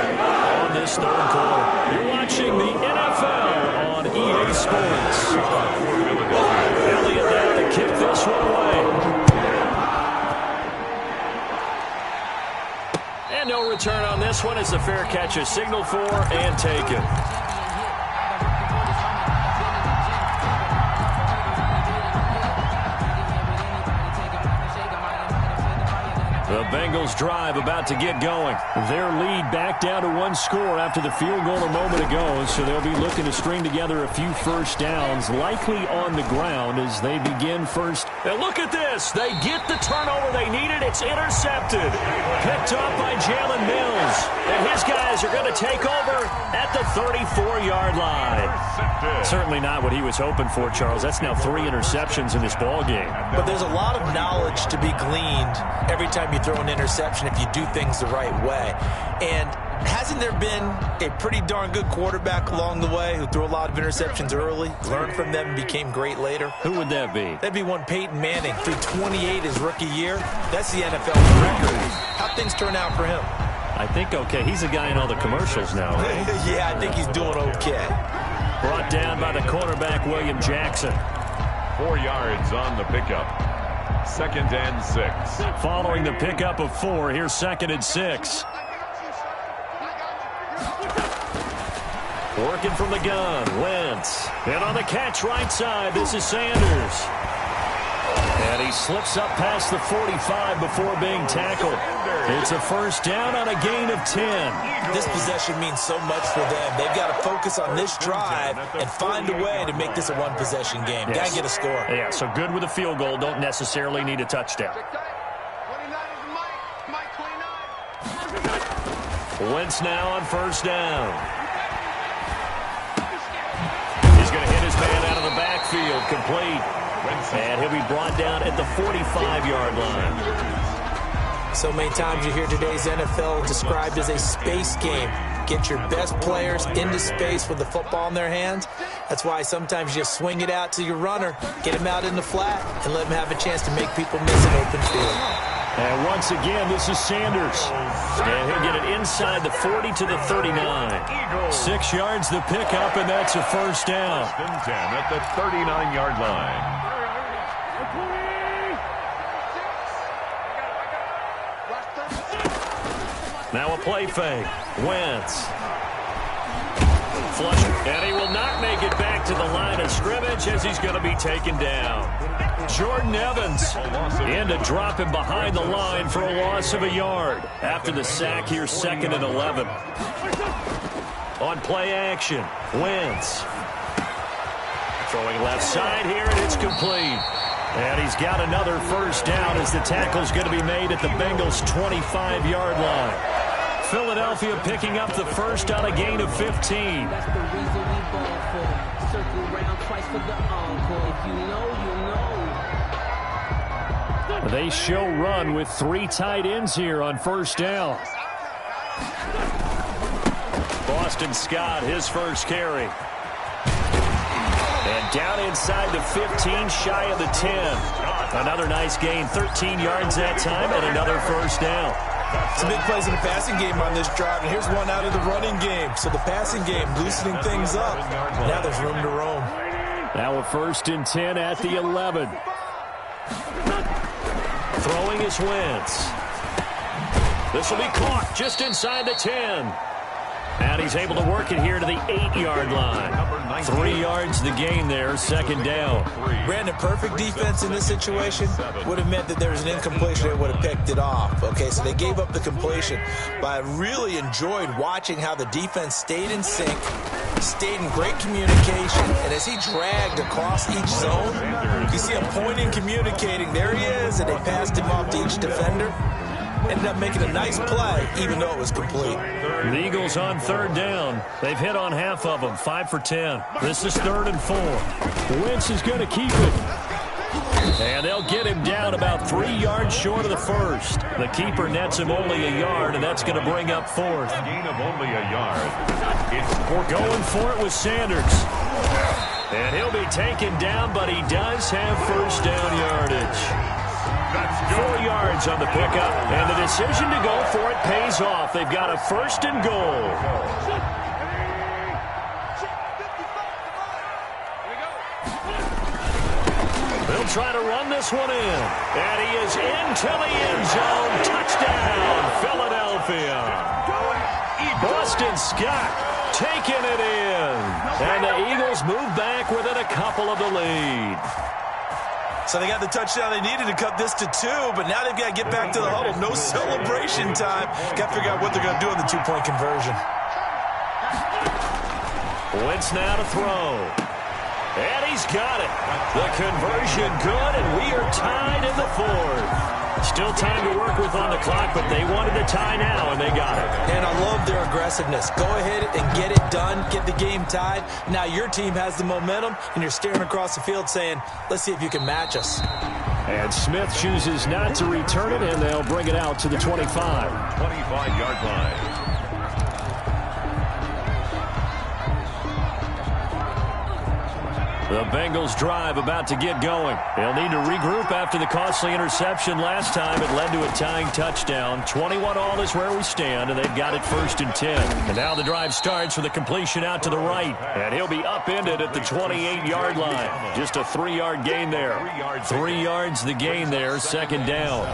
on this 3rd quarter. You're watching the NFL on EA Sports. Elliott now to kick this one away. And no return on this one as the fair catch is signaled for and taken. The Bengals drive about to get going. Their lead back down to one score after the field goal a moment ago, so they'll be looking to string together a few first downs, likely on the ground as they begin first. And look at this. They get the turnover they needed. It's intercepted. Picked up by Jalen Mills. And his guys are going to take over at the 34-yard line. Certainly not what he was hoping for, Charles. That's now 3 interceptions in this ball game. But there's a lot of knowledge to be gleaned every time you throw an interception if you do things the right way. And hasn't there been a pretty darn good quarterback along the way who threw a lot of interceptions early, learned from them, and became great later? Who would that be? That'd be one Peyton Manning, threw 28 his rookie year. That's the NFL record. How'd things turn out for him? I think okay. He's a guy in all the commercials now, right? Yeah, I think he's doing okay. Brought down by the quarterback, William Jackson. 4 yards on the pickup. 2nd and 6. Following the pickup of 4, here's 2nd and 6. Working from the gun, Wentz. And on the catch right side, this is Sanders. And he slips up past the 45 before being tackled. It's a first down on a gain of 10. This possession means so much for them. They've got to focus on this drive and find a way to make this a one-possession game. Got to get a score. Yeah, so good with a field goal. Don't necessarily need a touchdown. 29 is Mike 29. Wentz now on first down. He's going to hit his man out of the backfield, complete. And he'll be brought down at the 45-yard line. So many times you hear today's NFL described as a space game. Get your best players into space with the football in their hands. That's why sometimes you just swing it out to your runner, get him out in the flat, and let him have a chance to make people miss an open field. And once again, this is Sanders. And he'll get it inside the 40 to the 39. 6 yards the pickup, and that's a first down. 10 at the 39-yard line. Now a play fake. Wentz. Flush. And he will not make it back to the line of scrimmage as he's going to be taken down. Jordan Evans in to drop him behind the line for a loss of a yard. After the sack here, 2nd and 11. On play action, Wentz. Throwing left side here, and it's complete. And he's got another first down as the tackle's going to be made at the Bengals' 25-yard line. Philadelphia picking up the first on a gain of 15. That's the reason we ball for. Circle around twice for the encore. If you know, you know. They show run with 3 tight ends here on first down. Boston Scott, his first carry. And down inside the 15, shy of the 10. Another nice gain, 13 yards that time, and another first down. Some big plays in the passing game on this drive, and here's one out of the running game. So the passing game loosening things up. Now there's room to roam. Now a 1st and 10 at the 11. Throwing is Wentz. This will be caught just inside the 10. And he's able to work it here to the 8-yard line. 3 yards the gain there, 2nd down. Brandon, perfect defense in this situation would have meant that there was an incompletion that would have picked it off. Okay, so they gave up the completion. But I really enjoyed watching how the defense stayed in sync, stayed in great communication, and as he dragged across each zone, you see him pointing, communicating. There he is, and they passed him off to each defender. Ended up making a nice play, even though it was complete. The Eagles on 3rd down. They've hit on half of them, 5 for 10. This is 3rd and 4. Wentz is going to keep it. And they'll get him down about 3 yards short of the first. The keeper nets him only a yard, and that's going to bring up 4th. Gain of only a yard. It's Going for it with Sanders. And he'll be taken down, but he does have first down yardage. 4 yards on the pickup, and the decision to go for it pays off. They've got a 1st and goal. They'll try to run this one in, and he is into the end zone. Touchdown, Philadelphia. Boston Scott taking it in, and the Eagles move back within a couple of the lead. So they got the touchdown they needed to cut this to 2, but now they've got to get back to the huddle. No celebration time. Got to figure out what they're going to do on the two-point conversion. Wentz now to throw. And he's got it. The conversion good, and we are tied in the fourth. Still time to work with on the clock, but they wanted the tie now, and they got it. And I love their aggressiveness. Go ahead and get it done, get the game tied. Now your team has the momentum, and you're staring across the field saying, let's see if you can match us. And Smith chooses not to return it, and they'll bring it out to the 25. 25-yard line. The Bengals drive about to get going. They'll need to regroup after the costly interception last time. It led to a tying touchdown. 21-all is where we stand, and they've got it 1st and 10. And now the drive starts with a completion out to the right. And he'll be upended at the 28-yard line. Just a 3-yard gain there. 3 yards the gain there, 2nd down.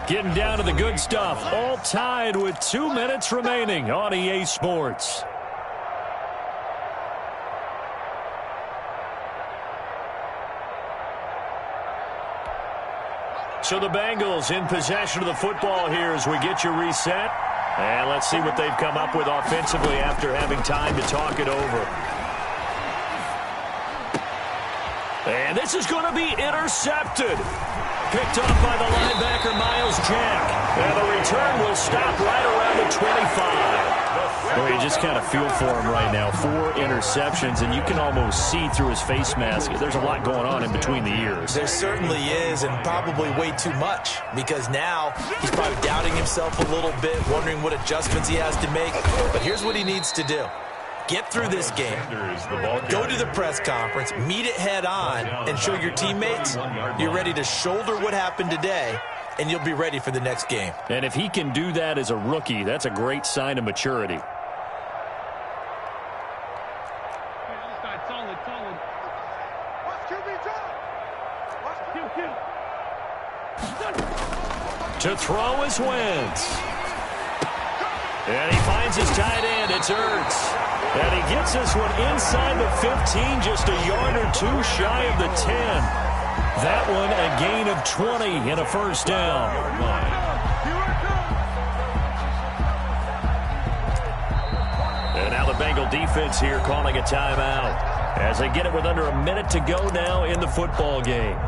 Getting down to the good stuff. All tied with 2 minutes remaining on EA Sports. So the Bengals in possession of the football here as we get you reset. And let's see what they've come up with offensively after having time to talk it over. And this is going to be intercepted. Picked off by the linebacker, Miles Jack. And the return will stop right around the 25. Well, you just kind of feel for him right now. 4 interceptions, and you can almost see through his face mask. There's a lot going on in between the ears. There certainly is, and probably way too much, because now he's probably doubting himself a little bit, wondering what adjustments he has to make. But here's what he needs to do. Get through this game, go to the press conference, meet it head on, and show your teammates you're ready to shoulder what happened today, and you'll be ready for the next game. And if he can do that as a rookie, that's a great sign of maturity. To throw is Wentz. And he finds his tight end. It's Ertz. And he gets this one inside the 15, just a yard or 2 shy of the 10. That one a gain of 20 and a 1st down. And now the Bengal defense here calling a timeout as they get it with under a minute to go now in the football game.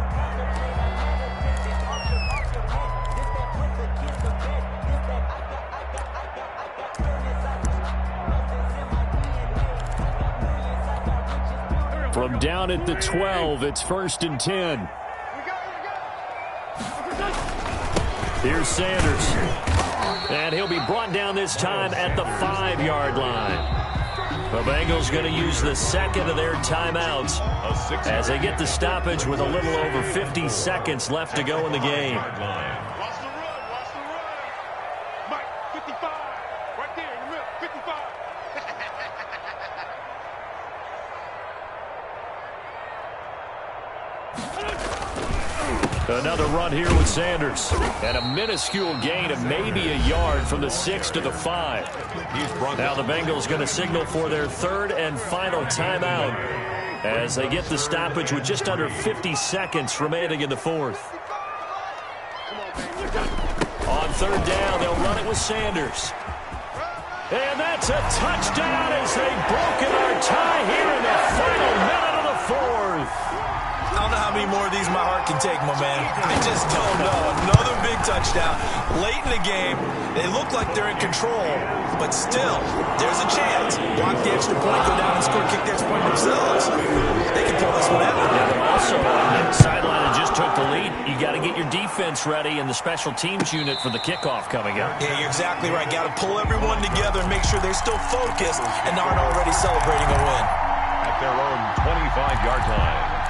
From down at the 12, it's 1st and 10. Here's Sanders. And he'll be brought down this time at the 5-yard line. The Bengals going to use the 2nd of their timeouts as they get the stoppage with a little over 50 seconds left to go in the game. Watch the run. Mike, 55. Right there in the middle, 55. Another run here with Sanders. And a minuscule gain of maybe a yard from the 6 to the 5. Now the Bengals going to signal for their 3rd and final timeout as they get the stoppage with just under 50 seconds remaining in the 4th. On 3rd down, they'll run it with Sanders. And that's a touchdown as they've broken our tie here in the final minute of the 4th. I don't know how many more of these my heart can take, my man. I just don't know. Another big touchdown. Late in the game, they look like they're in control, but still, there's a chance. Block the extra point, go down and score, kick the extra point themselves. They can pull this one out. Yeah, but also, the sideline that just took the lead, you got to get your defense ready and the special teams unit for the kickoff coming up. Yeah, you're exactly right. Got to pull everyone together and make sure they're still focused and aren't already celebrating a win. At their own 25-yard line.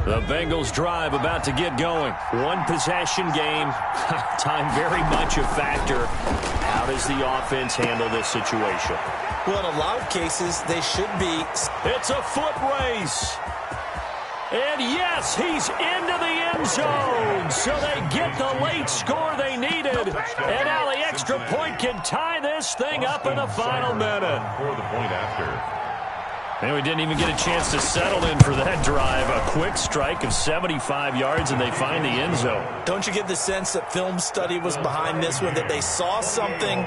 The Bengals drive about to get going. 1 possession game. Time very much a factor. How does the offense handle this situation? Well, in a lot of cases, they should be. It's a foot race. And yes, he's into the end zone. So they get the late score they needed. And now the extra point can tie this thing up in the final minute. For the point after. And we didn't even get a chance to settle in for that drive. A quick strike of 75 yards, and they find the end zone. Don't you get the sense that film study was behind this one, that they saw something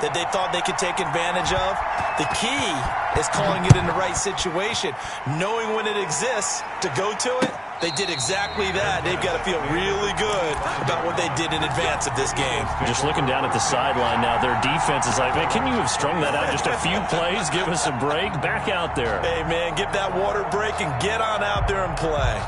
that they thought they could take advantage of? The key is calling it in the right situation, knowing when it exists to go to it. They did exactly that. They've got to feel really good about what they did in advance of this game. Just looking down at the sideline now, their defense is like, man, can you have strung that out just a few plays? Give us a break. Back out there. Hey, man, give that water break and get on out there and play.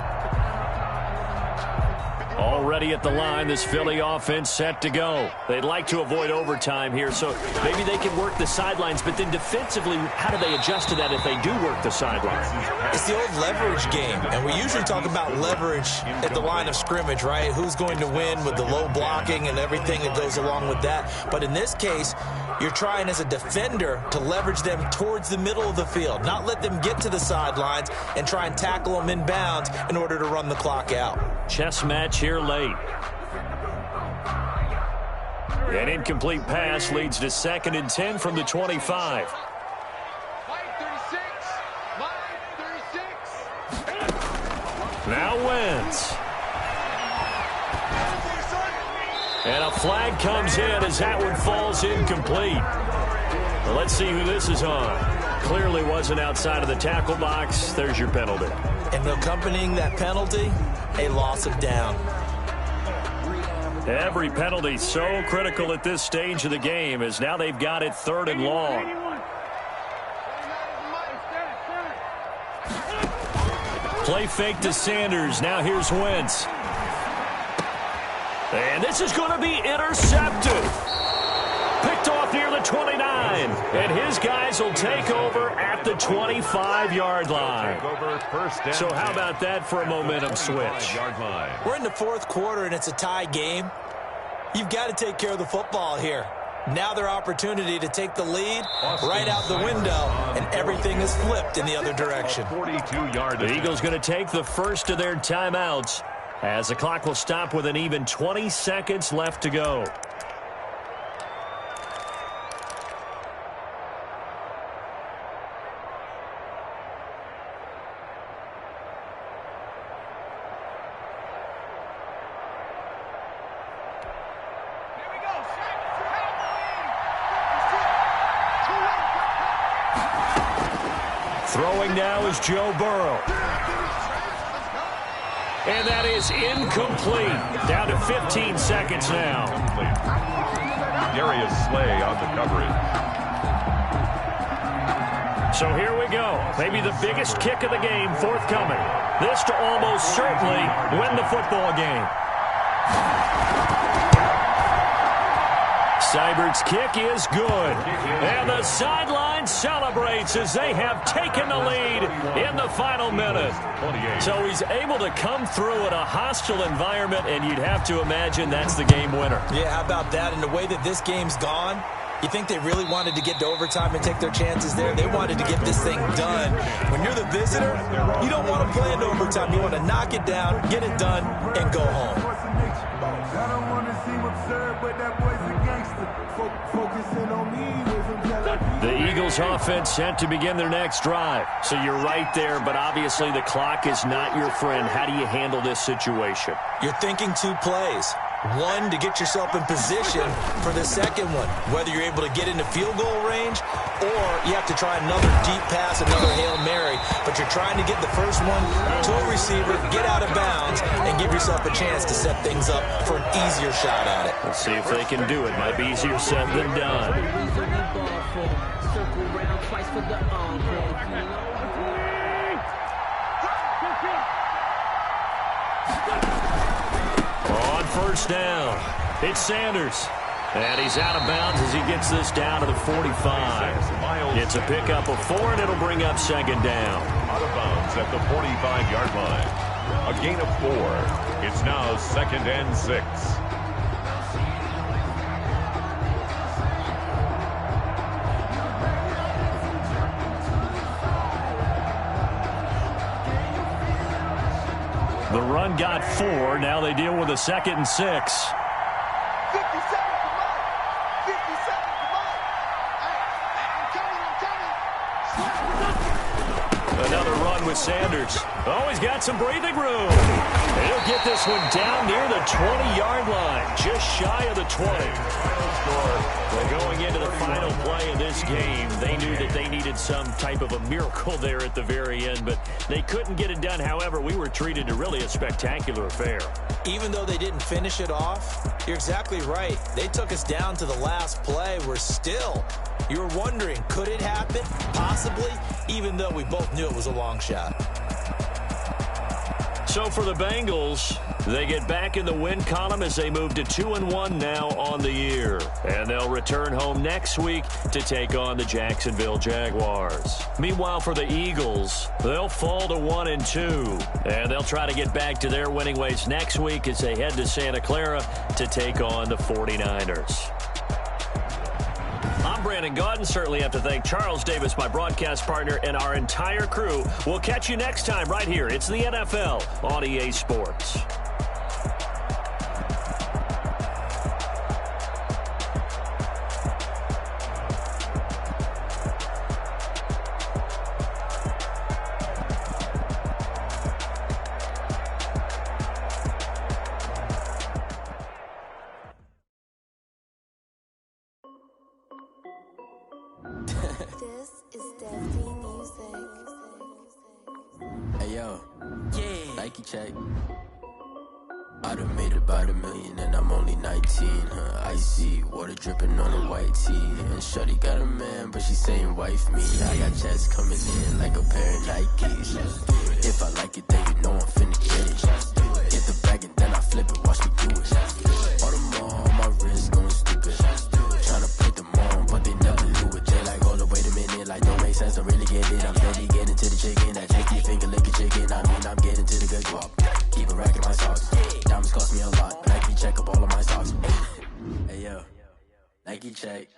Already at the line, this Philly offense set to go. They'd like to avoid overtime here, so maybe they can work the sidelines, but then defensively, how do they adjust to that if they do work the sidelines? It's the old leverage game, and we usually talk about leverage at the line of scrimmage, right? Who's going to win with the low blocking and everything that goes along with that. But in this case, you're trying as a defender to leverage them towards the middle of the field, not let them get to the sidelines and try and tackle them in bounds in order to run the clock out. Chess match here late. An incomplete pass leads to 2nd and 10 from the 25. Now Wentz. And a flag comes in as that one falls incomplete. Well, let's see who this is on. Clearly wasn't outside of the tackle box. There's your penalty. And accompanying that penalty, a loss of down. Every penalty so critical at this stage of the game, as now they've got it 3rd and long. Play fake to Sanders. Now here's Wentz. And this is going to be intercepted. Picked off near the 29. And his guys will take over at the 25-yard line. So how about that for a momentum switch? We're in the 4th quarter, and it's a tie game. You've got to take care of the football here. Now their opportunity to take the lead right out the window, and everything is flipped in the other direction. The Eagles going to take the first of their timeouts as the clock will stop with an even 20 seconds left to go. Throwing now is Joe Burrow. And that is incomplete. Down to 15 seconds now. Darius Slay on the coverage. So here we go. Maybe the biggest kick of the game forthcoming. This to almost certainly win the football game. Seibert's kick is good. And the sideline celebrates as they have taken the lead in the final minute. So he's able to come through in a hostile environment, and you'd have to imagine that's the game winner. Yeah, how about that? And the way that this game's gone, you think they really wanted to get to overtime and take their chances there? They wanted to get this thing done. When you're the visitor, you don't want to play in overtime. You want to knock it down, get it done, and go home. I don't want to seem absurd, but that boy's a gangster. Focusing on me. The Eagles offense set to begin their next drive. So you're right there, but obviously the clock is not your friend. How do you handle this situation? You're thinking 2 plays. One, to get yourself in position for the second one, whether you're able to get into field goal range or you have to try another deep pass, another Hail Mary. But you're trying to get the first one to a receiver, get out of bounds, and give yourself a chance to set things up for an easier shot at it. Let's see if they can do it. Might be easier said than done. On first down, it's Sanders. And he's out of bounds as he gets this down to the 45. It's a pickup of 4, and it'll bring up 2nd down. Out of bounds at the 45-yard line. A gain of 4. It's now 2nd and 6. The run got 4. Now they deal with a 2nd and 6. 57, come on. 57, come on. I'm coming. Another run with Sanders. Oh, he's got some breathing room. He'll get this one down near the 20-yard line, just shy of the 20. Going into the final play of this game, they knew that they needed some type of a miracle there at the very end, but they couldn't get it done. However, we were treated to really a spectacular affair. Even though they didn't finish it off, you're exactly right. They took us down to the last play. You were wondering, could it happen? Possibly, even though we both knew it was a long shot. So for the Bengals, they get back in the win column as they move to 2-1 now on the year. And they'll return home next week to take on the Jacksonville Jaguars. Meanwhile, for the Eagles, they'll fall to 1-2. And they'll try to get back to their winning ways next week as they head to Santa Clara to take on the 49ers. I'm Brandon Gaudin. Certainly have to thank Charles Davis, my broadcast partner, and our entire crew. We'll catch you next time right here. It's the NFL on EA Sports. This is Deadbeat Music. Hey yo, yeah. Nike check. I done made about $1 million and I'm only 19. Icy water dripping on a white tee. And shorty got a man, but she saying wife me. I got checks coming in like a pair of Nikes. If I like it, then you know I'm finna get it. Get the bag and then I flip it. Watch me do it. All them on my wrist going stupid. Tryna put them on, but they never do it. They like, hold up, wait a minute. Like, don't make sense, don't really get it. I'm steady getting to the chicken. That tricky finger licking chicken. I mean, I'm getting to the good guap. Keep a rack in my socks. Diamonds cost me a lot. Nike check up all of my socks. Hey yo, Nike check.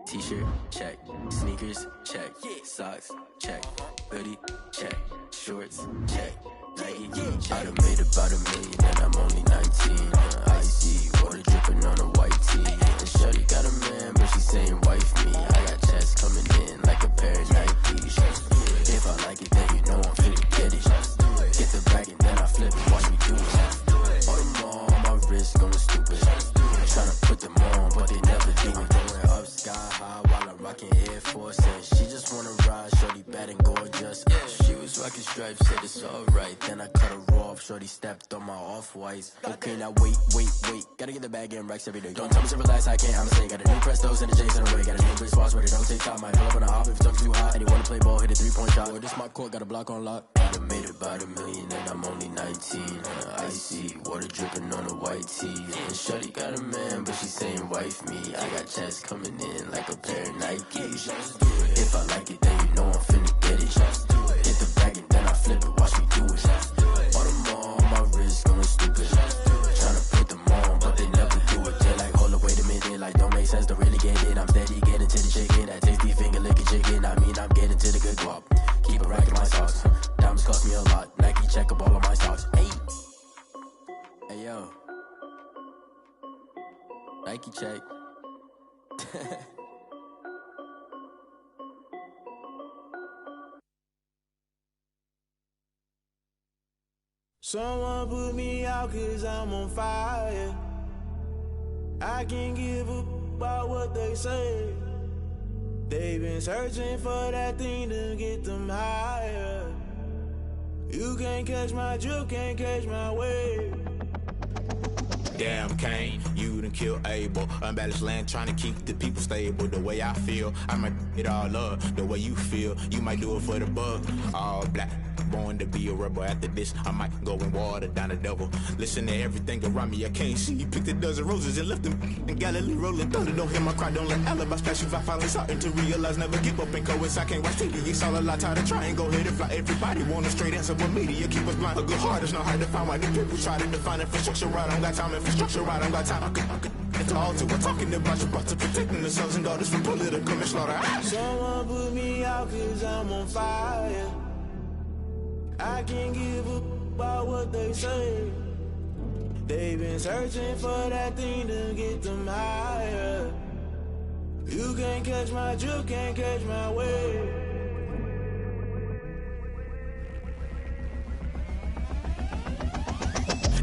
T-shirt check. Sneakers check. Socks check. Hoodie check. Shorts check. Nike check. I done made about $1 million and I'm only 19. Icy water dripping on a white tee. And shorty got a man, but she saying wife me. I got checks coming in like a pair of Nikes. If I like it, then you know I'm finna get it. Get the bag and then I flip it. Watch me do it. All them on my wrist going stupid. Tryna put them on, but they never do it. Going up sky high while I'm rocking Air Force. And she just wanna ride, shorty bad and gorgeous. She was rocking stripes, said it's alright. Then I cut her off, shorty stepped on my off-whites. Okay, now wait. Gotta get the bag and racks every day. Don't tell me to relax, I can't, I'ma say. Got a new Prestos and a J's in the way. Got a new Chris Foss, but it don't take time. Might pull up on a hop if it's too hot. And you wanna play ball, hit a 3-point shot. Or this my court, got a block on lock. I done made about $1 million and I'm only 19. Icy water dripping on a white tee. And shorty got a man, but she saying wife me. I got checks coming in like a pair of Nikes. If I like it, then you know I'm finna get it. Hit the bag and then I flip it. Watch me do it. All them on my wrist going stupid. Tryna put them on, but they never do it. They like, hold up, wait a minute. Like, don't make sense, don't really get it. I'm steady getting to the chicken. That tasty finger licking chicken. I mean, I'm getting to the good guap. Keep a rack in my socks. Diamonds cost me a lot. Nike check up all of my socks. Hey yo. Nike check. Someone put me out 'cause I'm on fire. I can't give a about what they say. They've been searching for that thing to get them higher. You can't catch my drift, can't catch my wave. Damn, Kane, you done killed Abel. Unbalanced land, trying to keep the people stable. The way I feel, I might it all up. The way you feel, you might do it for the bug. All black, born to be a rebel. After this, I might go and water down the devil. Listen to everything around me, I can't see. Picked a dozen roses and left them in Galilee rolling thunder. Don't hear my cry, don't let alibis pass you. I finally starting to realize, never give up and coincide. Can't watch TV, it's all a lot. Tired of trying, go ahead and fly. Everybody want a straight answer, but media keep us blind. A good heart is not hard to find. Why the people try to define infrastructure right? I don't got time, infrastructure right, I don't got time. I could it's all to we're talking about your brother, protecting the sons and daughters from political manslaughter. Someone put me out 'cause I'm on fire. I can't give up about what they say. They've been searching for that thing to get them higher. You can't catch my drift, can't catch my wave.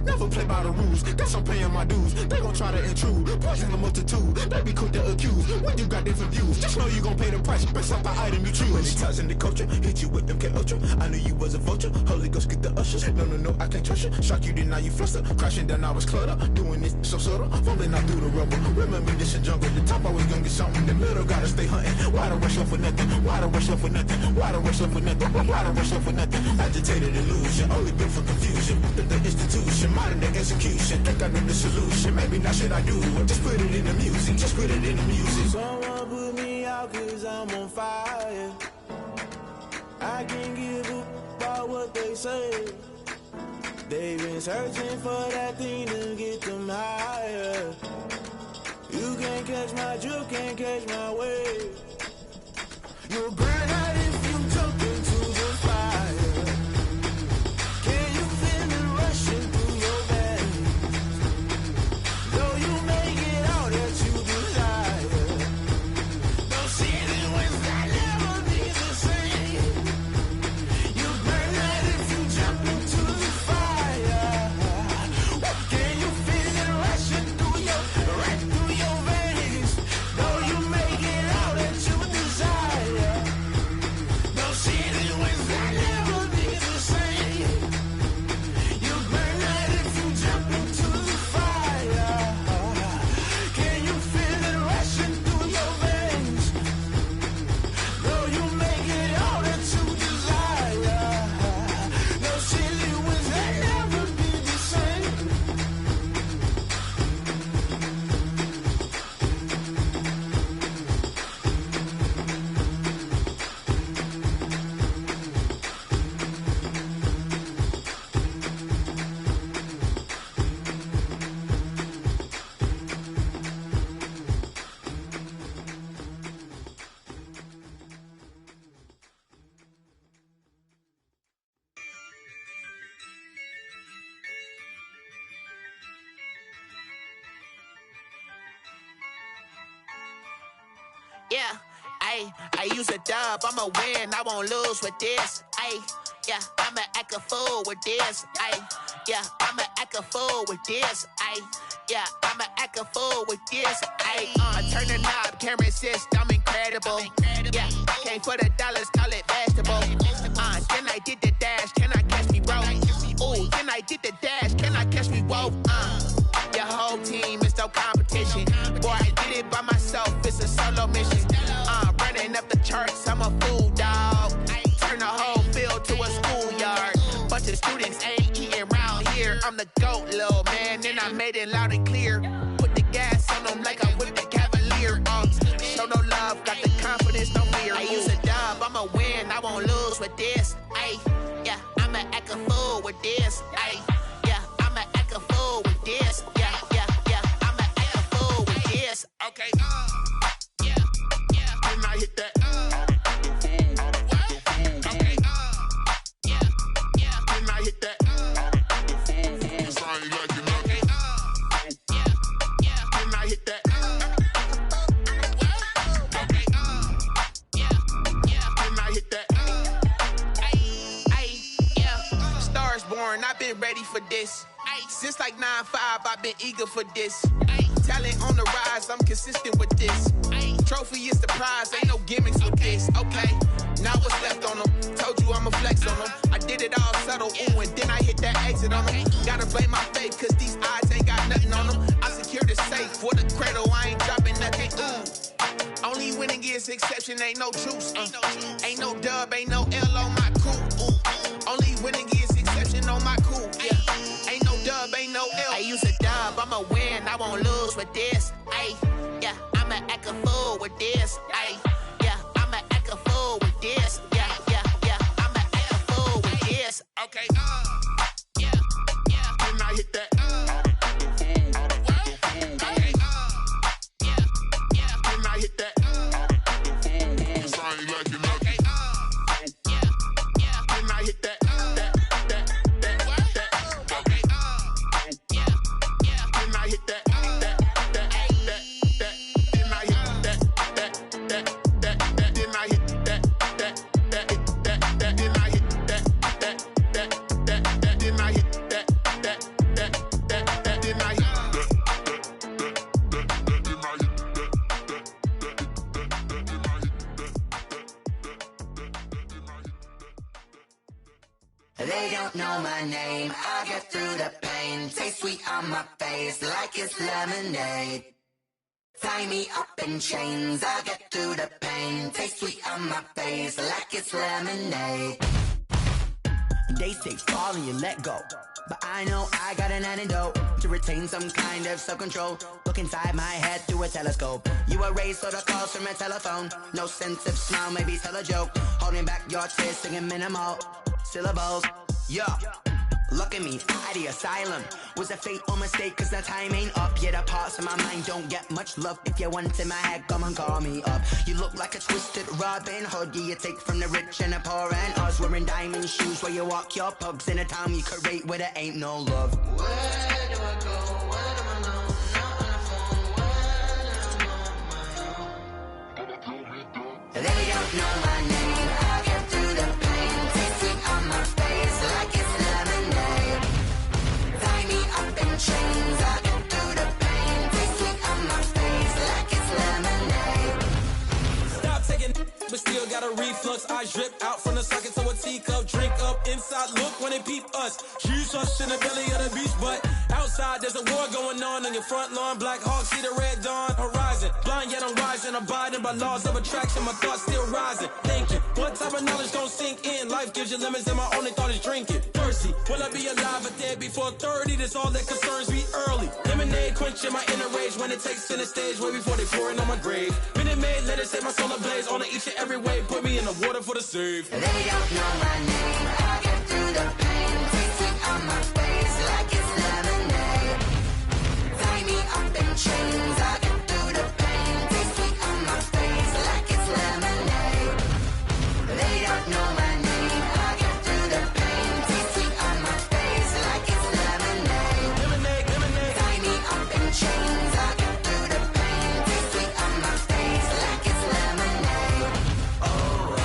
Never play by the rules, guess I'm paying my dues. They gon' try to intrude, poison the multitude. They be quick to accuse, when you got different views. Just know you gon' pay the price, based off the item you choose. Many times in the culture, hit you with them K-Ultra. I knew you was a vulture, Holy Ghost get the ushers. No, I can't trust you. Shock you, then now you fluster. Crashing down, I was cluttered. Doing this so subtle, falling out through the rubble. Remember this in jungle, the top I was gonna get something. The middle gotta stay hunting. Why the rush up for nothing? Why the rush up for nothing? Why the rush up for nothing? Why the rush up for nothing? Agitated illusion, only built for confusion. The institution, modern day execution. Think I know the solution. Maybe not should I do it? Just put it in the music. Just put it in the music. Someone put me out 'cause I'm on fire. I can't give up about what they say. They've been searching for that thing to get them higher. You can't catch my drift, can't catch my wave. You'll burn out if you jump into the fire. Can you feel it rushing through your veins? Though you may get all that you desire. No city was that never be the same. You burn out if you jump into the fire. Can you feel it rushing through your veins? Though you may get all that you desire. No city was that never be the same. You burn out if you jump into the fire. Can you feel it rushing through your veins? Though you may get all that you desire. No city was that never be the same. Yeah, I use a dub, I'ma win, I won't lose with this. Yeah, I'ma act a fool with this. Yeah, I'ma act a fool with this. Yeah, I'ma act a fool with this. Turn the knob, camera assist, I'm incredible. Yeah, came for the dollars, call it vegetable. Then I did the dash, can I catch me, bro? Ooh, then I did the dash, can I catch me, whoa? Your whole team is no competition. Boy, I did it by myself, it's a solo mission. Running up the charts, I'm a fool, dog. Turn the whole field to a schoolyard. Bunch of students ain't eating round here. I'm the GOAT, little man, and I made it loud and clear. Put the gas on them like I whipped the Cavalier. Show no love, got the confidence, no fear. I use a dub, I'ma win, I won't lose with this. Yeah, I'ma act a fool with this. Yeah, I'ma act a fool with this. Yeah, I'ma act a fool with this. Okay, When I hit that, okay, when I hit that, it's I ain't like it nothing. When I hit that, when I hit that. Stars born, I've been ready for this. Since like 9-5, I've been eager for this. Talent on the rise, I'm consistent with this. Trophy is the prize, ain't no gimmicks with this. Okay, now what's left on them? Told you I'ma flex on them. I did it all subtle, ooh, and then I hit that exit on them. Gotta blame my faith, cause these odds ain't got nothing on them. I secure the safe for the cradle, I ain't dropping nothing, ooh. Only winning is exception, ain't no truce. Ain't no dub, ain't no L on my crew. Ooh. Only winning is exception on my crew. Yeah, ain't no dub, ain't no L. I use a dub, I'ma win, I won't lose with this. Yeah, I'ma act a fool with this. Yeah, I'ma act a fool with this. Yeah, I'ma act a fool with this. Okay, When I hit that, when I hit that, it's I ain't like it nothing. They don't know my name, I get through the pain. Taste sweet on my face like it's lemonade. Tie me up in chains, I get through the pain. Taste sweet on my face like it's lemonade. They say fall and you let go, but I know I got an antidote to retain some kind of self-control. Look inside my head through a telescope. You erase all the calls from a telephone. No sense of smile, maybe tell a joke. Holding back your tears, singing minimal syllables. Yeah, look at me, at the asylum. Was a fate or mistake, cause the time ain't up. Yet the parts of my mind don't get much love. If you want in my head, come and call me up. You look like a twisted Robin Hood. Yeah, you take from the rich and the poor and us. Wearing diamond shoes where you walk your pugs. In a town you create where there ain't no love. Where do I go? Where do I know? Not on the phone. When I'm on my own. They don't know my name. I get through the pain. Taste sweet on my face like it's lemonade. Tie me up in chains. I get through the pain. Taste sweet on my face like it's lemonade. Stop taking, but still got a reflux. I drip out from the socket to a teacup. Drink up inside, look when they peep us. Shoes us in the belly of the beach, but outside there's a war going on your front lawn. Black Hawk, see the red dawn horizon. Blind yet I'm rising, abiding by laws of attraction. My thoughts still rising, thinking what type of knowledge don't sink in. Life gives you limits and my only thought is drinking. Thirsty, will I be alive or dead before 30? That's all that concerns me early. Lemonade quenching my inner rage when it takes center stage way before they pour it on my grave. Minute Maid, let it set my soul ablaze. On each and every way, put me in the water for the save. They don't know my name, I get through the pain. Taste sweet on my face like it's lemonade. Tie me up in chains, I get through the pain. Taste sweet on my face like it's lemonade. They don't know my name, I get through the pain. Taste sweet on my face like it's lemonade. Lemonade, lemonade. Tie me up in chains, I get through the pain. Taste sweet on my face like it's lemonade. Oh.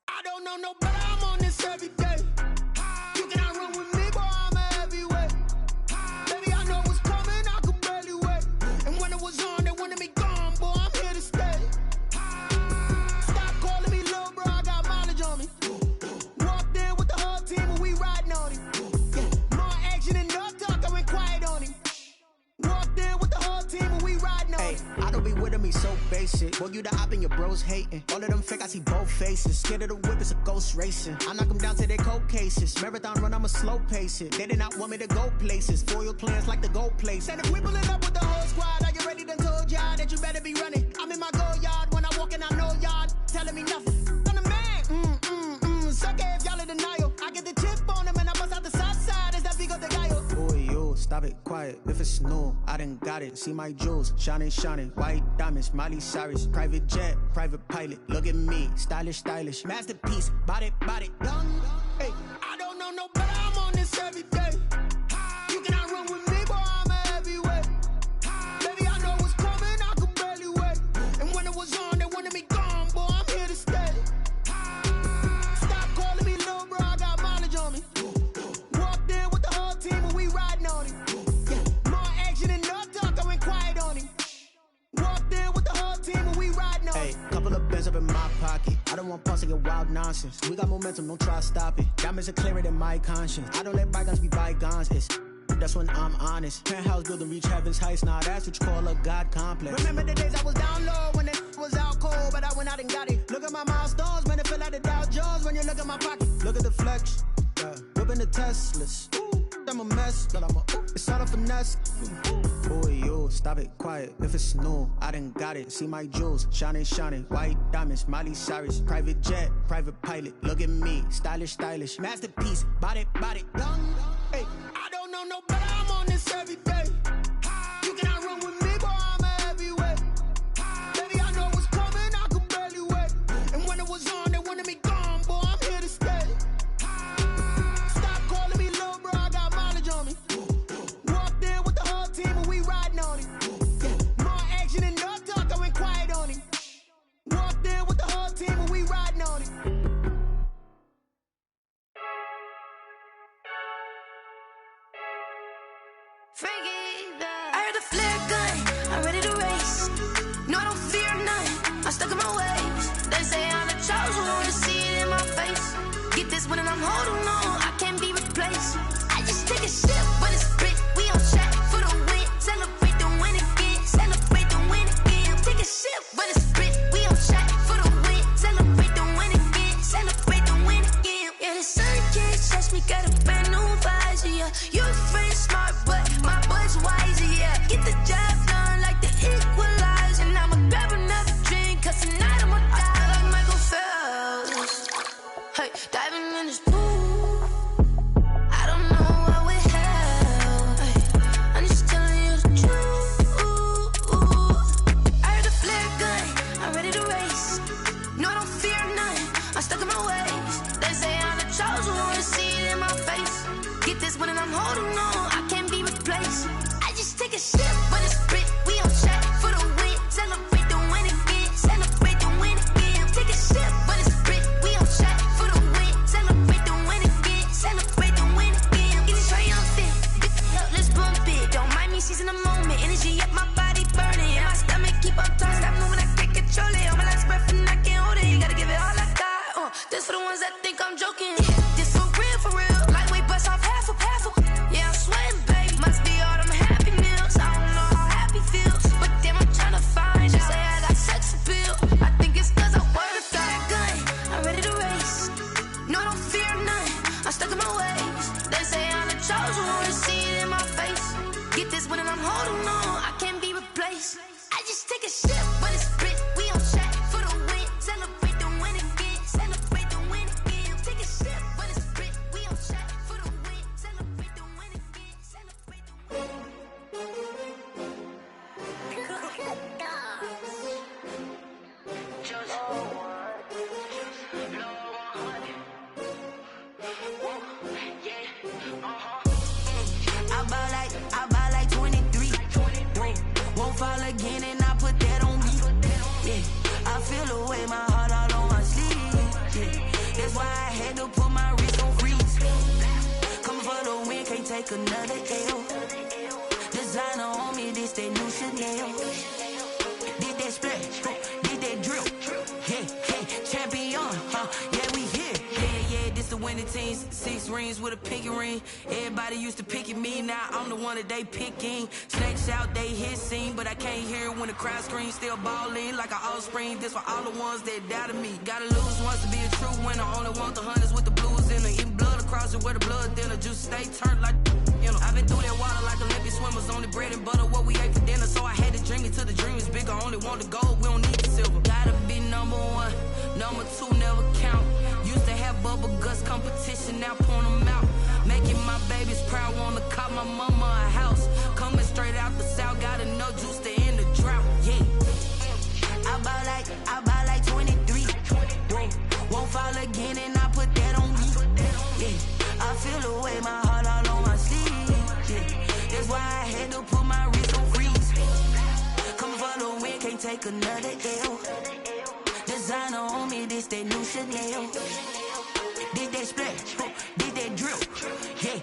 I don't know no better, I'm on this every day. You cannot run with me, boy, I'm a heavyweight. Baby, I know what's coming, I could barely wait. And when it was on, they wanted me gone, boy, I'm here to stay. Stop calling me little bro, I got mileage on me. Walked in with the whole team and we riding on him. Yeah, more action and no talk, I went quiet on him. Walked in with the whole team and we riding on him. I don't be with him, he's so basic. Boy, you the op and your bros hating. All of them fake, I see both faces. Scared of the whip, it's a ghost racing. I knock them down to their cold cases. Marathon run, I'ma slow pace it. They did not want me to go places. Foil plans like the gold place. And if we pulling up with the whole squad, are you ready? Done told y'all that you better be running. I'm in my go yard when I walk in, I know y'all telling me nothing. I'm the man. Suck it if y'all in denial. I get the chip on them and I bust out the south side. Is that Vigo de Gallo? Boy, yo, stop it, quiet. If it's new, I done got it. See my jewels, shining, shining. White diamonds, Miley Cyrus. Private jet, private pilot. Look at me, stylish, stylish. Masterpiece, body, young. Hey, I don't know no better, I'm on this every day. You cannot run with me, boy, I'm a heavyweight. Baby, I know what's coming, I could barely wait. And when it was on, they wanted me gone, boy, I'm here to stay. Stop calling me little bro, I got mileage on me. Walked in with the whole team and we riding on him. Yeah, more action and no talk, I went quiet on him. Walked in with the whole team and we riding on him. Hey, couple of bands up in my pocket. I don't want pause to get wild nonsense. We got momentum, don't try to stop it. Diamonds are clearer than my conscience. I don't let bygones be bygones. It's that's when I'm honest. Penthouse building reach heaven's heights. Nah, that's what you call a God complex. Remember the days I was down low when it was out cold, but I went out and got it. Look at my milestones, man, it feel like the Dow Jones when you look at my pocket. Look at the flex, yeah. Whipping the Teslas. The I'm a mess, it's all a finesse. Boy, you stop it, quiet. If it's new, I done got it. See my jewels, shining, shining. White diamonds, Miley Cyrus. Private jet, private pilot. Look at me, stylish, stylish. Masterpiece, body, body. Hey, I don't know no better. I'm on this every day. You cannot run with me, boy. I'm a heavyweight. Baby, I know what's coming. I could barely wait. And when it was on, they wanted me gone, boy. I'm here to stay. Stop calling me little bro. I got mileage on me. Walked in with the whole team and we riding on it. More action and no talk. I went quiet on him. Walked in with the whole team and we riding on it. I heard the flare gun, I'm ready to race. No, I don't fear none, I'm stuck in my ways. They say I'm the chosen one, to see it in my face. Get this one and I'm holding on, I can't be replaced. I just take a sip, but it's spit, we on track for the win. Celebrate the win again, celebrate the win again. Take a sip, but it's spit, we on track for the win. Celebrate the win again, celebrate the win again. Yeah, the sun can't touch me, got a brand new visor, yeah. You friend smart, but my boy's wiser, yeah. Get the job done like the equalizer. And I'ma grab another drink, cause tonight I'ma die like Michael Phelps. Hey, diving in this pool, I don't know what we have. Hey, I'm just telling you the truth. I heard the flare gun, I'm ready to race. No, I don't fear none, I'm stuck in my ways. They say I'm the chosen one, to see it in my face. Get this one and I'm holding on, I can't be replaced. I just take a sip, but it's spit, we on track for the win. Celebrate the win again, celebrate the win again. Take a sip, but it's spit, we on track for the win. Celebrate the win again, celebrate the win again. Get it triumphant, let's bump it. Don't mind me seizing the moment, energy up my body burning. My stomach keep up tight, stop moving, I can't control it. On my last breath and I can't hold it, you gotta give it all I got. This for the ones that think I'm joking. This for real, lightweight bust off half a. Yeah, I'm sweating, babe, must be all them happy meals. I don't know how happy feels, but damn, I'm tryna find you. Say I got sex appeal, I think it's cause I work that gun. I'm ready to race, no, I don't fear none, I'm stuck in my ways. They say I'm the chosen one, to see it in my face. Get this one and I'm holding on, I can't be replaced. I just take a sip, but it's spit, we on track for the win. Celebrate the win again, celebrate the win again. Take a sip, but it's spit, we on track for the win. Celebrate the win again, celebrate the win. I buy like 23. Won't fall again and I put that on me. Yeah, I feel away my heart all on my sleeve. Yeah, that's why I had to put my wrist on freeze. Coming for the win, can't take another L. Designer on me, this that new Chanel. Did that splash, did that drill. Yeah, champion, yeah, we here. Yeah, this the winning teams. 6 rings with a pinky ring. Everybody used to pick at me, now I'm the one that they picking. Snakes out, they hit scene, but I can't hear it when the crowd screams. Still ballin' like an offspring. This for all the ones that doubted me. Gotta lose once to be a true winner. Only want the hunters with the blues in it. Eating blood across it where the blood thinner. Juice stay turned like, you know. I've been through that water like Olympic swimmers. Only bread and butter, what we ate for dinner. So I had to dream it till the dream is bigger. Only want the gold, we don't need the silver. Gotta be number 1, number 2 never count. Used to have bubble guts competition, now point them out. Making my babies proud, wanna cop my mama a house. Coming straight out the south, got enough juice to end the drought. Yeah, I buy like 23. Won't fall again and I put that on me. Yeah, I feel away my heart all on my sleeve. Yeah, that's why I had to put my wrist on freeze. Coming for the win, can't take another L. Designer on me, this that new Chanel. Did that splash, did that drill. Yeah,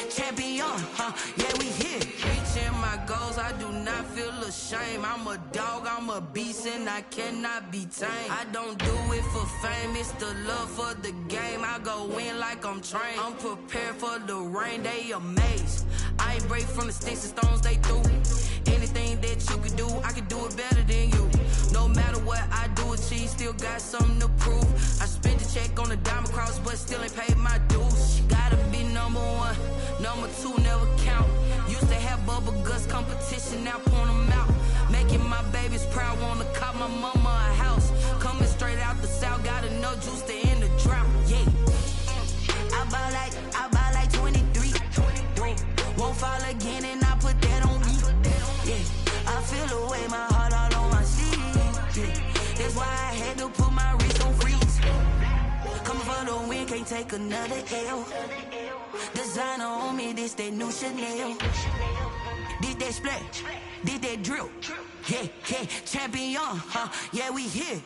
champion, yeah, we here. Reaching my goals, I do not feel ashamed. I'm a dog, I'm a beast, and I cannot be tamed. I don't do it for fame, it's the love for the game. I go in like I'm trained. I'm prepared for the rain, they amazed. I ain't break from the sticks and stones they threw. Anything that you could do, I could do it better than you. No matter what I do, achieve, still got something to prove. I spent the check on the diamond cross, but still ain't paid my dues. Gotta be number 1, number 2. I ball like 23. Won't fall again and I put that on me. Yeah, I feel away, my heart all on my sleeve. Yeah, that's why I had to put my wrist on freeze. Come for the win, can't take another L. Designer on me, this that new Chanel. Did that splash, did that drill. Yeah, yeah, champion, huh? Yeah, we here.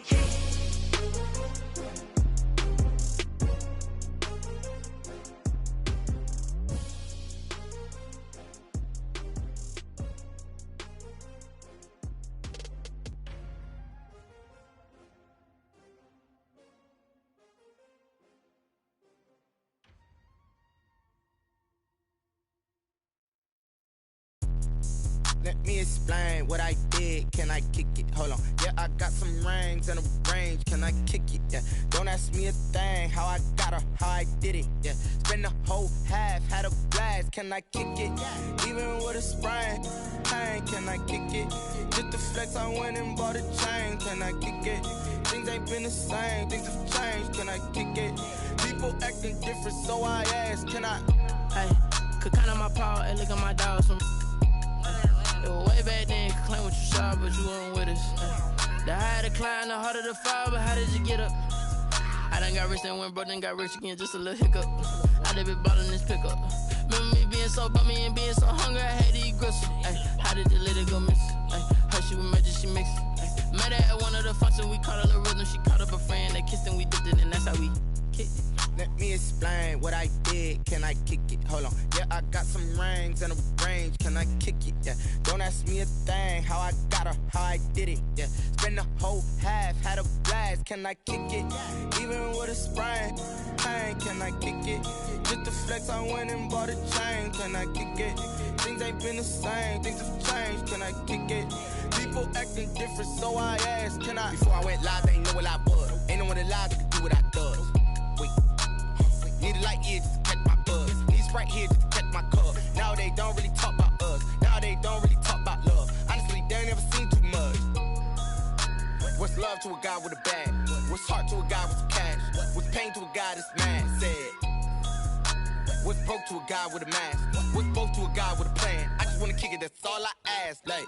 Let me explain what I did. Can I kick it? Hold on. Yeah, I got some rings and a range. Can I kick it? Yeah. Don't ask me a thing. How I got her, how I did it. Yeah. Spend the whole half, had a blast. Can I kick it? Even with a sprain. Pain, can I kick it? Just the flex, I went and bought a chain. Can I kick it? Things ain't been the same. Things have changed. Can I kick it? People acting different, so I ask. Can I? Hey, could count on my power and look at my dogs from. Way back then, could claim what you saw, but you weren't with us. The higher the climb, the harder the fall, but how did you get up? I done got rich and went broke, then got rich again, just a little hiccup. I done been ballin' this pickup. Remember me being so bummy and being so hungry, I had to eat gristle. How did the lady go miss? Her she was magic, she mixed. Met her at one of the functions, we caught a little rhythm, she caught up a friend, they kissed and we dipped it, and that's how we kicked it. Let me explain what I did. Can I kick it? Hold on. Yeah, I got some rings and a range. Can I kick it? Yeah. Don't ask me a thing. How I got her, how I did it. Yeah. Spend the whole half, had a blast. Can I kick it? Even with a sprain. Pain, can I kick it? Just the flex, I went and bought a chain. Can I kick it? Things ain't been the same. Things have changed. Can I kick it? People acting different, so I asked. Can I? Before I went live, they ain't know what I was. Ain't no one alive that could do what I does. Need a light year just to catch my buzz. Need Sprite here just to catch my cup. Now they don't really talk about us. Now they don't really talk about love. Honestly, they ain't never seen too much. What's love to a guy with a bag? What's heart to a guy with some cash? What's pain to a guy that's mad? Said. What's broke to a guy with a mask? What's both to a guy with a plan? I just wanna kick it, that's all I ask. Like,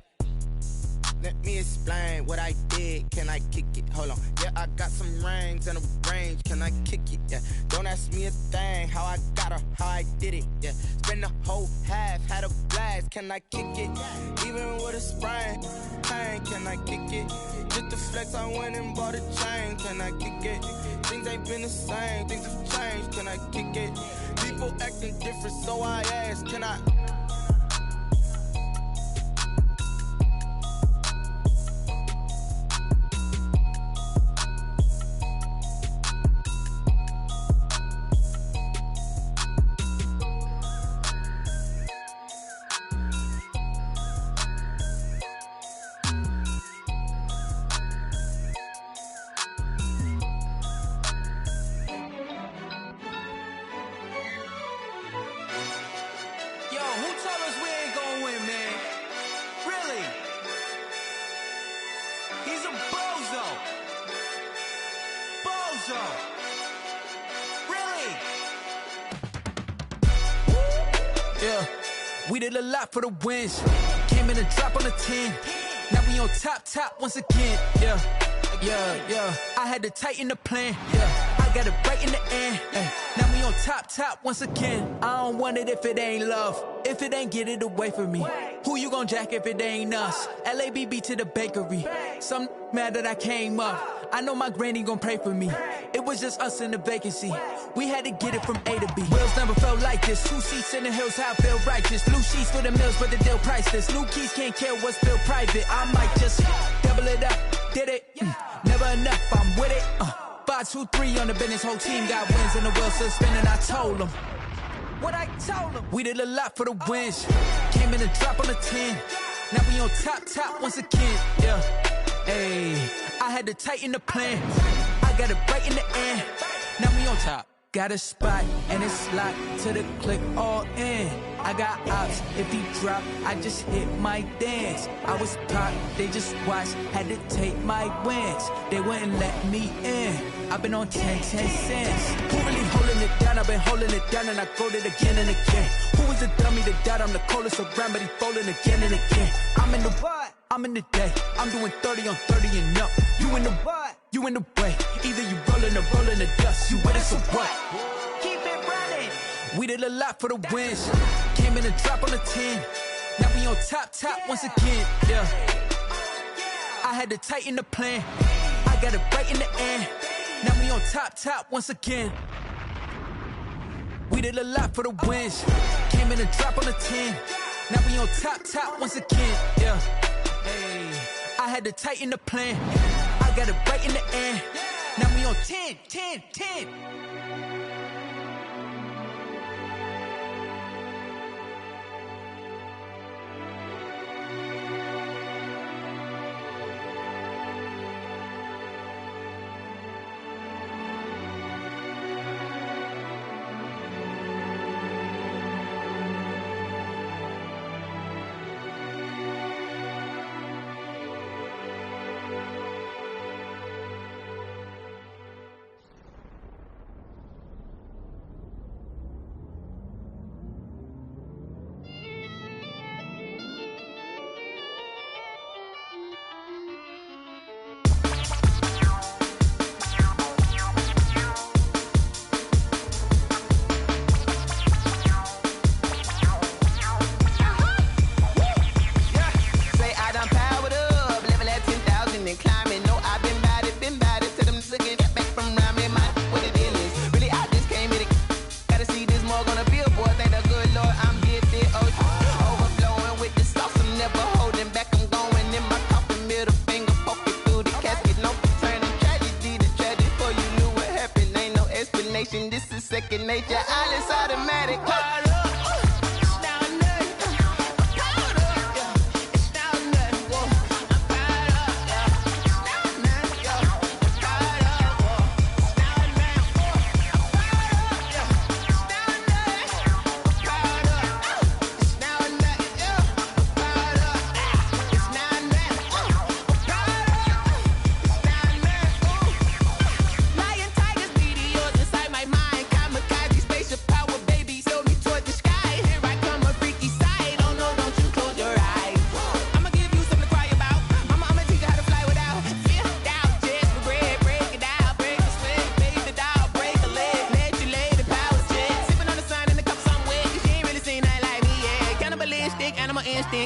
let me explain what I did. Can I kick it? Hold on. Yeah, I got some rings and a range. Can I kick it? Yeah. Don't ask me a thing. How I got her, how I did it. Yeah. Spend the whole half, had a blast. Can I kick it? Even with a sprain. Pain, can I kick it? Just the flex, I went and bought a chain. Can I kick it? Things ain't been the same. Things have changed. Can I kick it? People acting different, so I ask. Can I? We did a lot for the wins. Came in a drop on a 10. Now we on top once again. Yeah. I had to tighten the plan. Yeah. I got it right in the end. Now we on top once again. I don't want it if it ain't love. If it ain't, get it away from me. Who you gon' jack if it ain't us? LABB to the bakery. Some mad that I came up. I know my granny gon' pray for me. It was just us in the vacancy. We had to get it from A to B. Wheels never felt like this. 2 seats in the hills, how I feel righteous. Blue sheets for the mills, but the deal priceless. New keys can't care what's still private. I might just double it up. Did it? Never enough, I'm with it. 5, 2, 3 on the business. Whole team got wins and the wheels still spinning. I told them what I told them. We did a lot for the wins. Came in a drop on a 10. Now we on top once again. Yeah. Hey, I had to tighten the plan. I got it right in the end. Now we on top. Got a spot and it's locked to the click all in. I got ops, if he drop, I just hit my dance. I was pop, they just watched, had to take my wins. They wouldn't let me in. I've been on 10 cents. Who really holding it down? I've been holding it down and I go it again and again. Who was the dummy that died? I'm the coldest around, but he folding again and again. I'm in the what? I'm in the day. I'm doing 30 on 30 and up. You in the what? You in the way. Either you rolling or rolling the dust. You with us or what? Keep it running. We did a lot for the wins. Came in a drop on the 10. Now we on top once again. Yeah. I had to tighten the plan. I got it right in the end. Now we on top once again. We did a lot for the wins. Came in a drop on the 10. Now we on top once again. Yeah. Hey. I had to tighten the plan. I got it right in the end. Now we on 10. This is second nature, all is automatic.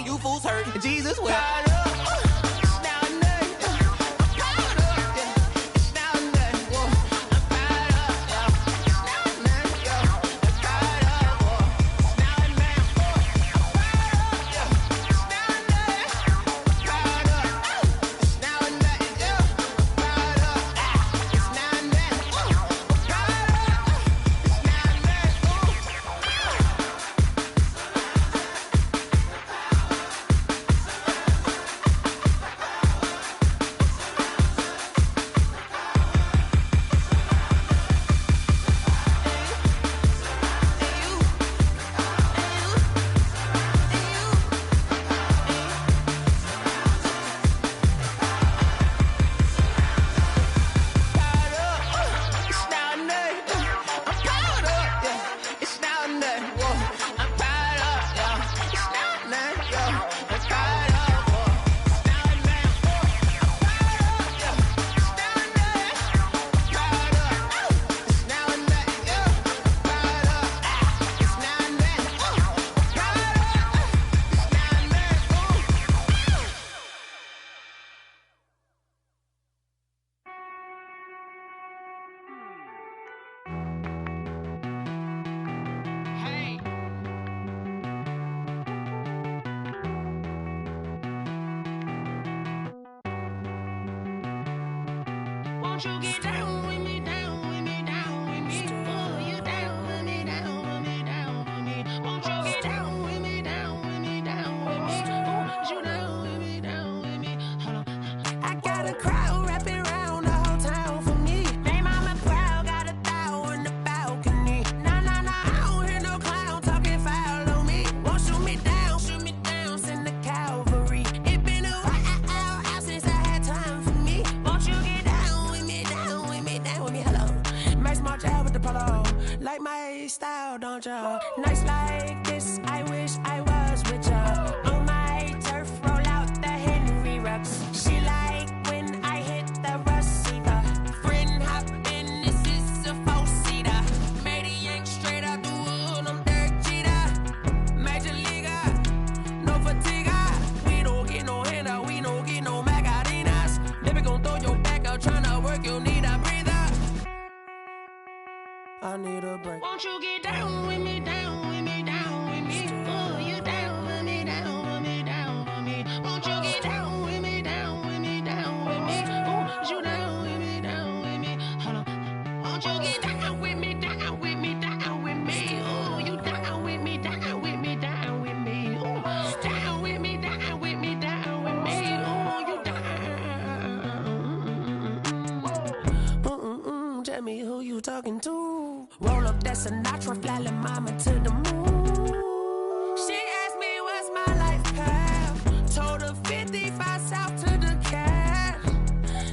You fools hurt. Jesus will. Won't you get down with me, down with me, down with me? Oh, you down with me, down with me, down with me. Won't you get down with me, down with me, down with me? Oh, you down with me, down with me? Hold on. I got a crowd wrapping around the whole town for me. They mama proud, got a thou in the balcony. Nah, I don't hear no clown talking foul on me. y'all, don't y'all? Nights like this, I wish I was with y'all. On my turf, roll out the Henry rocks. She like when I hit the receiver. Friend hop in, this is a four-seater. Made a yank straight out the wood, I'm Derek Jeter. Major leaguer, no fatigue. We don't get no handout, we don't get no Macarinas. Never gon' throw your back out, tryna work, you need a breather. I need a break. Won't you get down with me, down with me, down with me? Oh, you down with me, down with me, down with me. Won't you get down with me, down with me, down with me? Oh, you down with me, down with me? Hold on. Won't you get down with me, down with me, down with me? Oh, you down with me, down with me, down with me? Oh, down with me, down with me, down with me? Oh, you down. Tell me who you talking to. Roll up that Sinatra, fly la mama to the moon. She asked me what's my life path. Told her 55 south to the cash.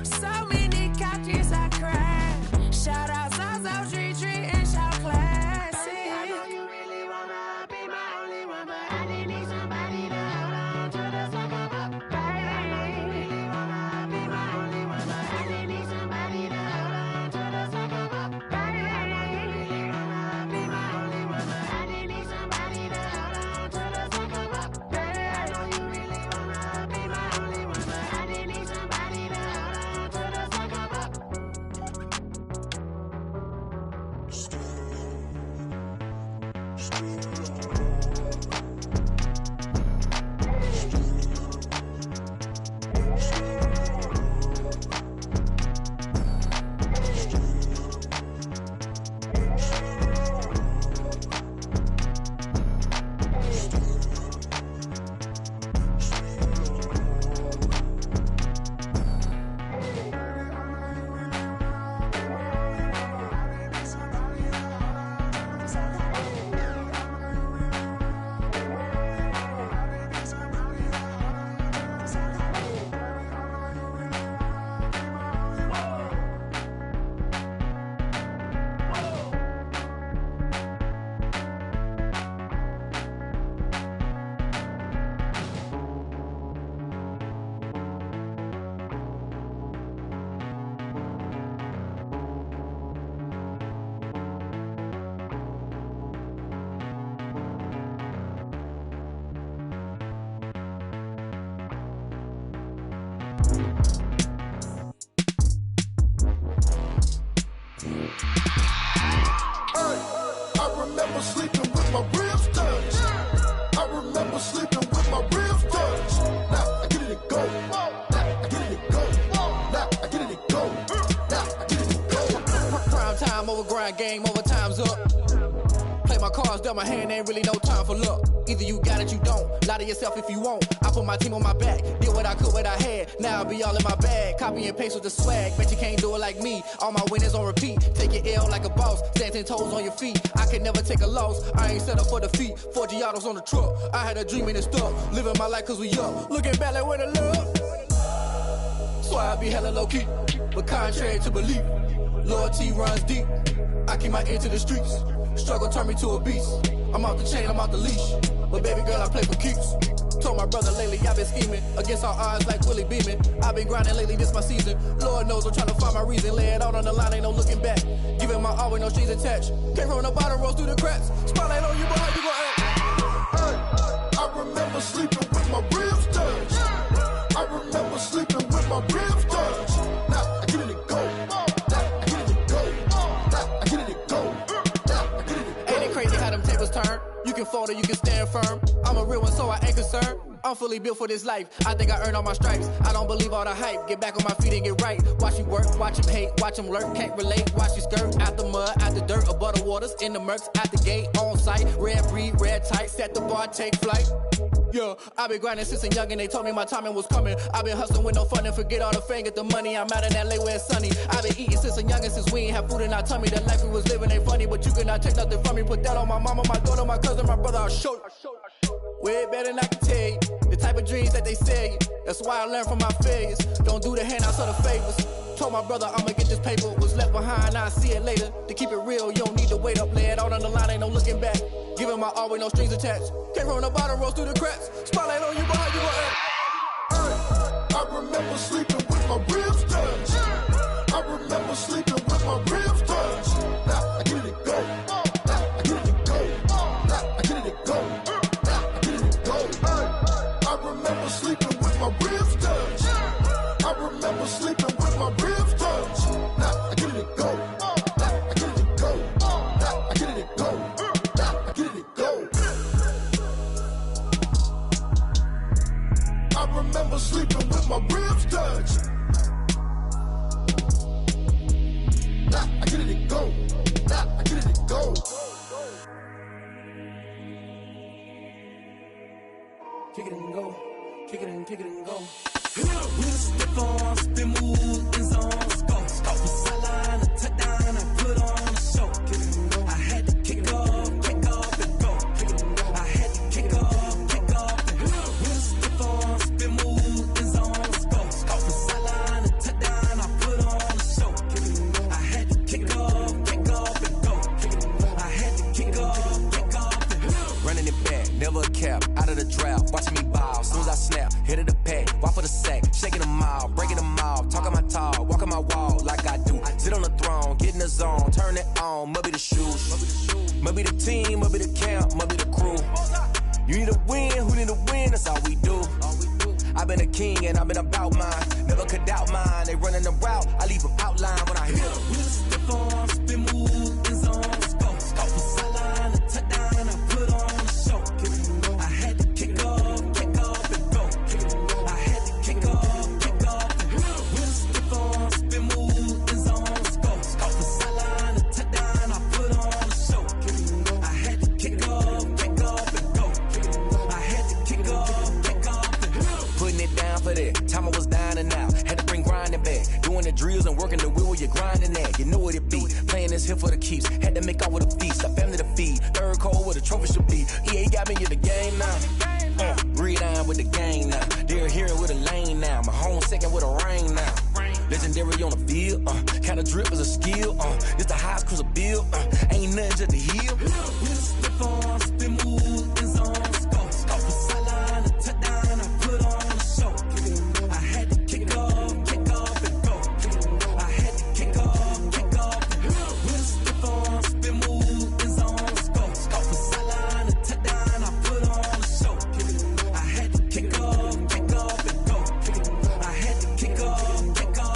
So many couches I cried. Shout out South Street and shout classic. I know you really wanna be my only one, but I didn't need somebody to hold on to the sucker up. Baby, I know you really wanna be my only one, but I didn't need somebody to hold on to the sucker up. Baby, I know you really wanna be my only one, but I didn't need somebody to hold on to the sucker up. Baby, I know you really wanna be my only one, but I didn't need somebody to hold on to the sucker up. I remember sleeping with my ribs touched. I remember sleeping with my ribs touched. Now I get it and go. Now I get it and go. Now I get it and go. Now I get it and go. Prime time over grind game, over time's up. Play my cards, dealt my hand, ain't really no time for luck. Either you got it, you don't. Lie to yourself if you won't. I put my team on my back, did what I could, what I had. Now I'll be all in my bag, copy and paste with the swag. Bet you can't do it like me. All my winners on repeat. Take your L like a boss, stand 10 toes on your feet. I can never take a loss. I ain't set up for defeat. 4 Giottos on the truck. I had a dream and it stuck. Living my life cause we up. Looking back like where the love. So I be hella low key, but contrary to belief, loyalty runs deep. I keep my ear to the streets. Struggle turned me to a beast. I'm off the chain, I'm off the leash. But baby girl, I play for keeps. Told my brother lately, I've been scheming against all odds like Willie Beeman. I've been grinding lately, this my season. Lord knows I'm trying to find my reason. Lay it out on the line, ain't no looking back. Giving my all with no strings attached. Came from the bottom, rose through the cracks. Spotlight on you, but how you gon' act? Hey, I remember sleeping with my ribs touched. I remember sleeping with my ribs touched. Now I get it and go. Now I get it and go. Now I get it and go. Now I get it and go. Ain't it crazy how them tables turn? You can fold or you can stand firm. I'm a real one, so I ain't concerned. I'm fully built for this life. I think I earned all my stripes. I don't believe all the hype. Get back on my feet and get right. Watch you work, watch him hate, watch him lurk. Can't relate, watch you skirt. Out the mud, out the dirt, above the waters, in the murks, out the gate, on site. Red breed, red tight, set the bar, take flight. Yeah, I been grinding since a youngin', they told me my timing was coming. I been hustling with no fun and forget all the fame, get the money. I'm out in LA where it's sunny. I been eating since a youngin', since we ain't have food in our tummy. The life we was living ain't funny, but you cannot take nothing from me. Put that on my mama, my daughter, my cousin, my brother, I'll show you. Way better than I can tell you. The type of dreams that they sell you. That's why I learned from my failures. Don't do the handouts or the favors. Told my brother I'ma get this paper, was left behind, I'll see it later. To keep it real, you don't need to wait up, lay it out on the line, ain't no looking back. Giving my all with no strings attached. Came from the bottom, rose through the cracks. Spotlight on you, but how you gon' act? I remember sleeping with my ribs touched. I remember sleeping with my ribs touched. Now I get it go. Now I get it go. Now I get it go. Now I get it go. I remember sleeping with my ribs touched. I remember sleeping with my ribs touched. Now I get it go. Now I get it go. Now I get it go. Now I get it go. I remember sleeping with my ribs touched. Now I get it go. Now I get it go. Kick it and go. Kick it and go. We'll step on, spin, move, in zone, let's go. Off the sideline, a touchdown, I put on a show. Kick it and go. I had to kick off and go. Kick it and go. I had to kick off and go. We'll step on, spin, move, in zone, let's go. Off the sideline, a touchdown, I put on a show. Kick it and go. I had to kick off and go. Kick it and go. I had to kick off and go. Running it back, never a cap, out of the drought, watching me ball. Soon as I snap, hit of the pack, walk for the sack, shaking them all, breaking them off, talking my talk, walking my wall like I do. Sit on the throne, get in the zone, turn it on, must be the shoes, must be the team, must be the camp, must be the crew. You need a win, who need a win, that's all we do. I've been a king and I've been about mine, never could doubt mine. They running the route, I leave them outline when I hit them. We'll step on, spin, move, in zone, let's go. Off the sideline, a touchdown, I put on a show. Kick it and go. I had to kick off and go. Kick it and go. I had to kick off and go. We'll step on, spin, move, in zone, let's go. Off the sideline, a touchdown, I put on a show. Kick it and go. I had to kick off and go. Kick it and go. I had to kick off and go. Putting it down for that, time I was down and out, had to bring grinding back. Doing the drills and working the wheel where you're grinding at. You know what it be, playing this here for the keeps. Had to make out with a feast, a family to feed. Third cold where the trophy should be. EA got me in the game now. Read on with the game now. They're hearing with a lane now. My home second with a rain now. Legendary on the field, kind of drip is a skill. It's the highest cruiser bill, ain't nothing just to heal. We'll step on, spin, move, in zone, let's go. Off the sideline, a touchdown, I put on a show. Kick it and go. I had to kick off and go. Kick it and go. I had to kick off and go. We'll step on, spin, move, in zone, let's go. Off the sideline, a touchdown, I put on a show. Kick it and go. I had to kick off and go. Kick it and go. I had to kick off and go.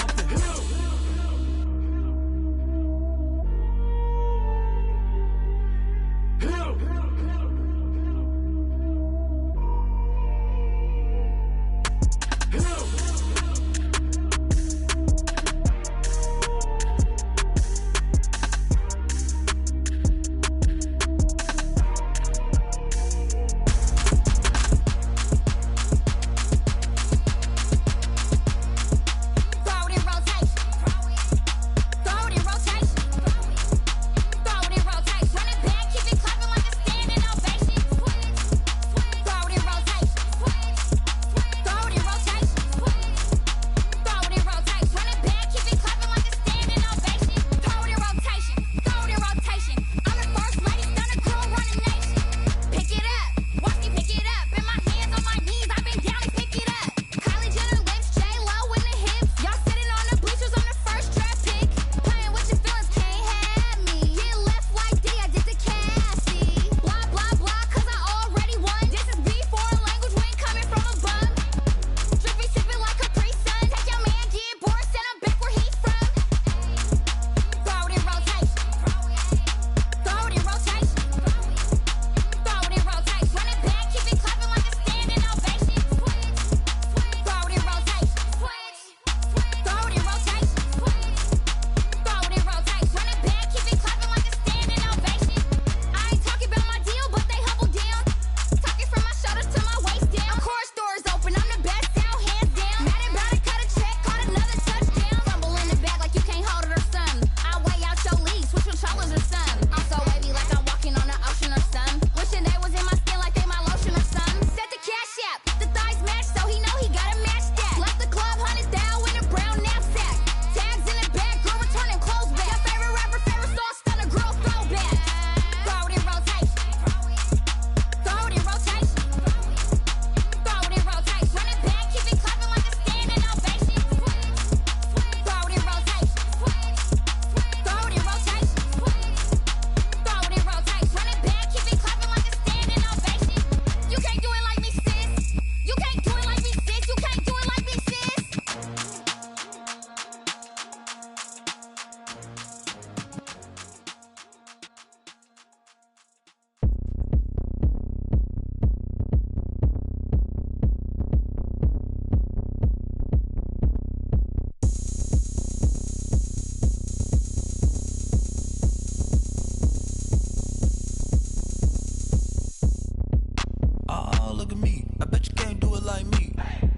look at me. I bet you can't do it like me.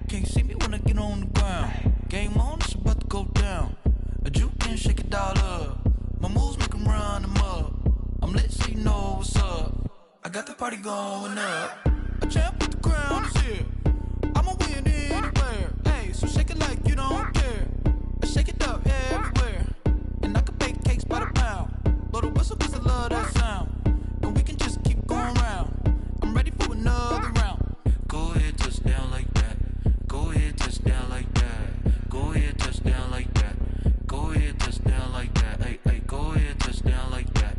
Can't see me when I get on the ground. Game on, it's about to go down. A juke and shake it all up. My moves make them run them up. I'm lit so you know what's up. I got the party going up. A champ with the crown is here. I'ma win anywhere. Hey, so shake it like you don't care. I shake it up everywhere. And I can bake cakes by the pound. Blow the whistle cause I love that sound. And we can just keep going round. I'm ready for another round. Go ahead, touch down like that. Go ahead, touch down like that. Go ahead, touch down like that. Go ahead, touch down like that. Hey, hey, go ahead, touch down like that.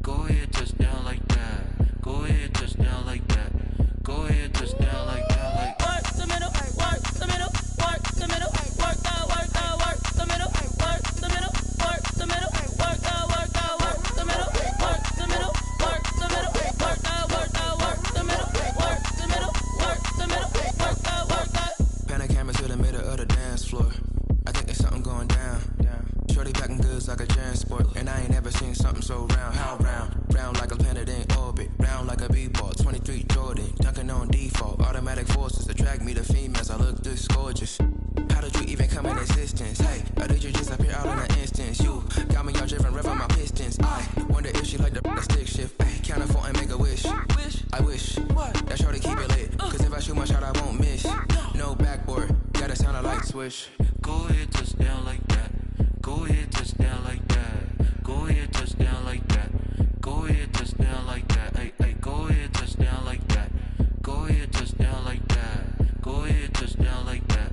Go ahead, touch down like that. Go ahead, touch down like that. Go ahead, touch down like that. Like work the middle, work the middle, work the middle, work out, work out, work the middle, work the middle, work the middle, work out, work out, work the middle, work the middle, work the middle, work out, work out, work the middle, work the middle, work the middle, work out, work out. Pan the camera to the middle of the dance floor. I think there's something going down. Shorty backing goods like a transport, and I ain't never seen something so round. How round? Round like a planet in orbit, round like a b-ball. 23 Jordan, dunking on default. Automatic forces attract me to females. I look this gorgeous. How did you even come in existence? Hey, or did you just appear out in an instance? You got me all driven, revving my pistons. I wonder if she like the stick shift. Ay, count a 4 and make a wish. I wish that shorty keep it lit. Cause if I shoot my shot, I won't miss. No backboard, gotta sound a light switch. Go ahead, touch down like that. Go ahead, touch down like that. Go ahead, touch down like that. Go ahead, touch down like that. Hey, hey, go ahead, touch down like that. Go ahead, touch down like that. Go ahead, touch down like that.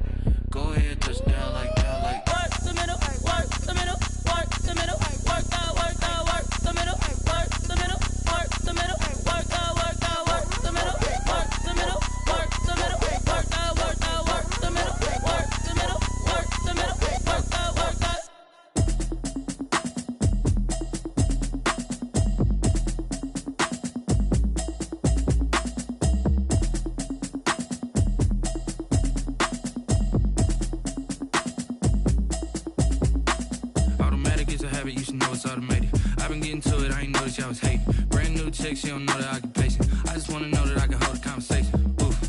Go ahead, touch down like that. Like work the middle, work the middle, work the middle, work out, work out, work the middle, work the middle, work the middle, work out, work out, work the middle, work the middle, work the middle, work out, work out, work the middle, work the middle, work the middle, work out, work out. You should know it's automated. I've been getting to it, I ain't noticed y'all was hating. Brand new chick, she don't know the occupation. I just wanna know that I can hold a conversation. Oof,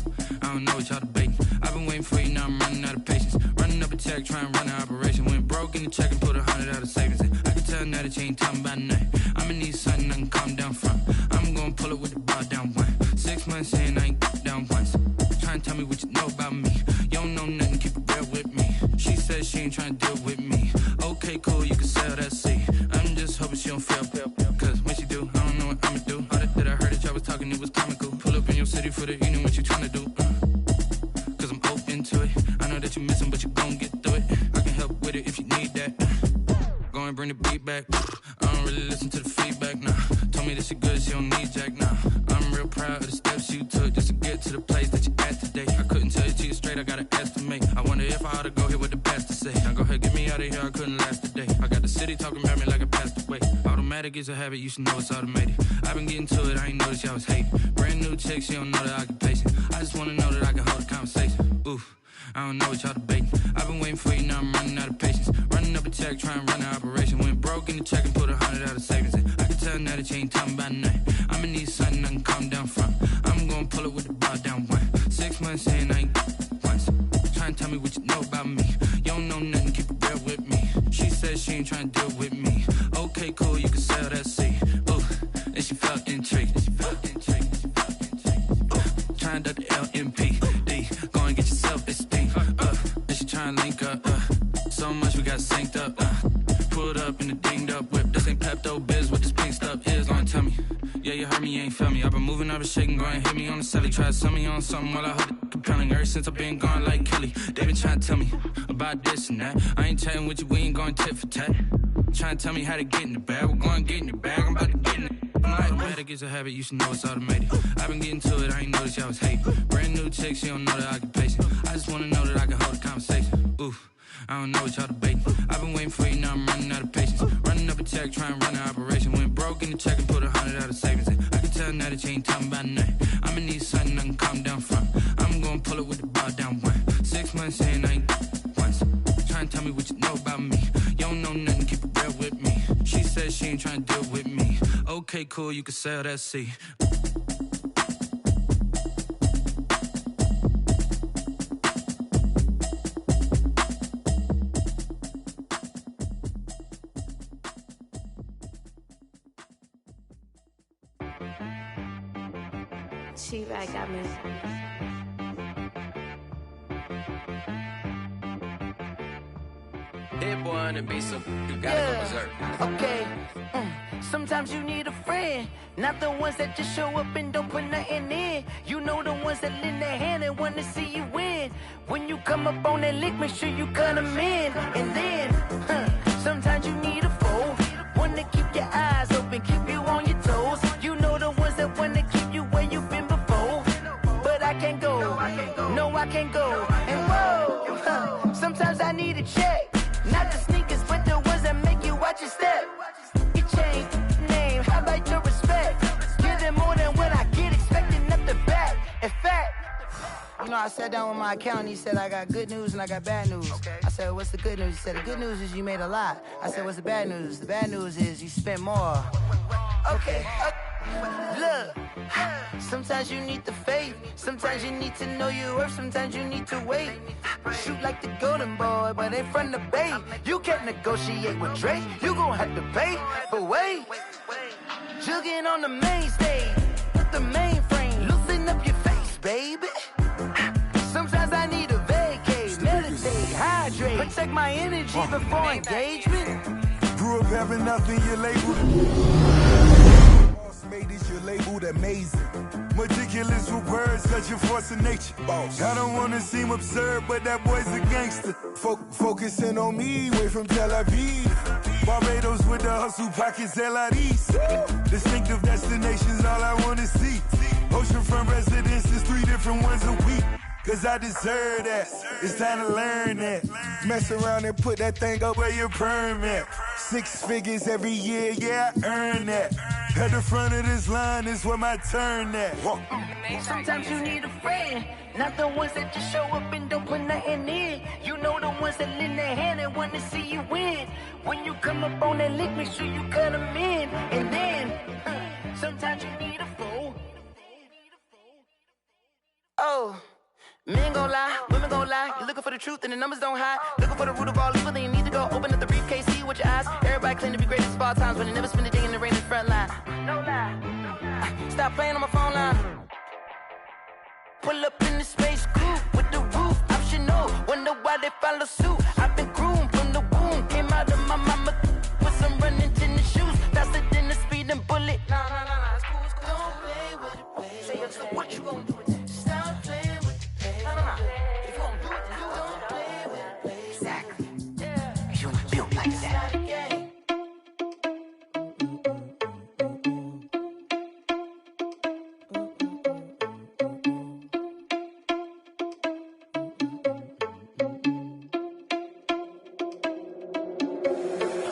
I don't know what y'all debating. I've been waiting for you, now I'm running out of patience. Running up a check, trying to run an operation. Went broke in the check and put 100 out of savings in. I can tell now that you ain't talking about nothing. I'ma need something I can calm down from. I'm gonna pull it with the bar down one. 6 months in, I ain't down once. Trying to tell me what you know about me. You don't know nothing, keep it real with me. She said she ain't trying to deal with me. Okay, cool, you can sell that seat. I'm just hoping she don't fail. Cause when she do, I don't know what I'ma do. All that I heard that y'all was talking, it was comical. Pull up in your city for the evening, what you tryna do? Cause I'm open to it. I know that you missing, but you gon' get through it. I can help with it if you need that. Go and bring the beat back. I don't really listen to the feedback, nah. Told me that she good, she don't need jack, nah. I'm real proud of the steps you took just to get to the place that you at today. I couldn't tell you to you straight, I gotta estimate. I wonder if I ought to go here with the pastor say. Now go ahead, get me out of here, I couldn't last a day. I got the city talking about me like I passed away. Automatic is a habit, you should know it's automated. I've been getting to it, I ain't noticed y'all was hating. Brand new chick, she don't know the occupation. I just wanna know that I can hold a conversation. Oof, I don't know what y'all debating. I've been waiting for you, now I'm running out of patience. Running up a check, trying to run an operation. Went broke in the check and put 100 out of savings in. I can tell now that you ain't talking about nothing. I'ma need something I can calm down from. I'm gonna pull it with the bar down one. 6 months in, I ain't once. Trying to tell me what you know about me. You don't know nothing, keep it real with me. She said she ain't trying to deal with me. Okay, cool, you can sell that seat. Ooh, and she felt intrigued. Trying to the LMPD. Go and get your self-esteem. And she trying to link up. So much we got synced up. Pulled up in the dinged up whip. This ain't Pepto-Biz, what this pink stuff is. Gonna tell me. Yeah, you heard me, you ain't felt me. I've been moving, I've been shaking, go and hit me on the celly. Try to sell me on something while I hold it compelling. Ever since I've been gone like Kelly, they been trying to tell me about this and that. I ain't chatting with you, we ain't going tit for tat. Trying to tell me how to get in the bag. We're going to get in the bag, I'm about to get in it. Automatic is a habit, you should know it's automated. I've been getting to it, I ain't noticed y'all was hating. Brand new chick, she don't know the occupation. I just wanna know that I can hold a conversation. Oof, I don't know what y'all debating. I've been waiting for you, now I'm running out of patience. Running up a check, trying to run an operation. Went broke in the check and put 100 out of savings in. I can tell now that you ain't talking about nothing. I'ma need something I can calm down from. I'm gonna pull it with the bar down one. 6 months in, I ain't once. Trying to tell me what you know about me. You don't know nothing, keep it real with me. She said she ain't trying to deal with me. Okay, cool, you can sell that seat. She-Bag got me. Hit boy on the beat, so you gotta go berserk. Okay. Sometimes you need a friend, not the ones that just show up and don't put nothing in. You know the ones that lend their hand and want to see you win. When you come up on that lick, make sure you cut them in. And then, sometimes you need a foe, one to keep your eyes open, keep you on your toes. You know the ones that want to keep you where you've been before. But I can't go, no I can't go. And whoa, sometimes I need a check. Not the sneakers, but the ones that make you watch your step. You change name, highlight your respect. Give them more than what I get, expecting up the back. In fact, you know, I sat down with my accountant. He said, I got good news and I got bad news. I said, what's the good news? He said, the good news is you made a lot. I said, what's the bad news? The bad news is you spent more. Okay. Look, sometimes you need the faith. Sometimes you need to know your worth. Sometimes you need to wait. Shoot like the golden boy, but ain't from the bay. You can't negotiate with Drake. You gon' have to pay. But wait, jugging on the main stage, put the mainframe, loosen up your face, baby. Sometimes I need a vacate, meditate, hydrate, protect my energy before engagement. Grew up having nothing, you're labeled. Made this, you're labeled amazing. Meticulous with words, such a force of nature. Boss. I don't wanna seem absurd, but that boy's a gangster. Focusing on me, way from Tel Aviv. Barbados with the hustle pockets, LIDs. Distinctive destinations, all I wanna see. Oceanfront residences, 3 different ones a week. Cause I deserve that. It's time to learn that. Mess around and put that thing up where your permit. 6 figures every year, yeah, I earn that. At the front of this line is where my turn at. Sometimes you need a friend, not the ones that just show up and don't put nothing in. You know the ones that lend their hand and want to see you win. When you come up on that lick, make sure you cut them in. And then, sometimes you need a fool. Oh. Men gon' lie, women gon' lie. You're looking for the truth and the numbers don't hide. Looking for the root of all evil, then you need to go open up the briefcase, see with your eyes. Everybody claim to be great at all times, but they never spend a day in the rain in the front line. No lie. Stop playing on my phone line. Pull up in the space coupe with the roof optional. Wonder why they follow suit. I've been groomed from the womb. Came out of my mama with some running tennis shoes. Faster than the speeding bullet. Nah, it's cool, it's cool. Don't play with it, baby. Say yo, so what you gon' do with it? Stop playing with it. If you gon' do it, then you don't play with it, baby. Exactly. Yeah. You built like that.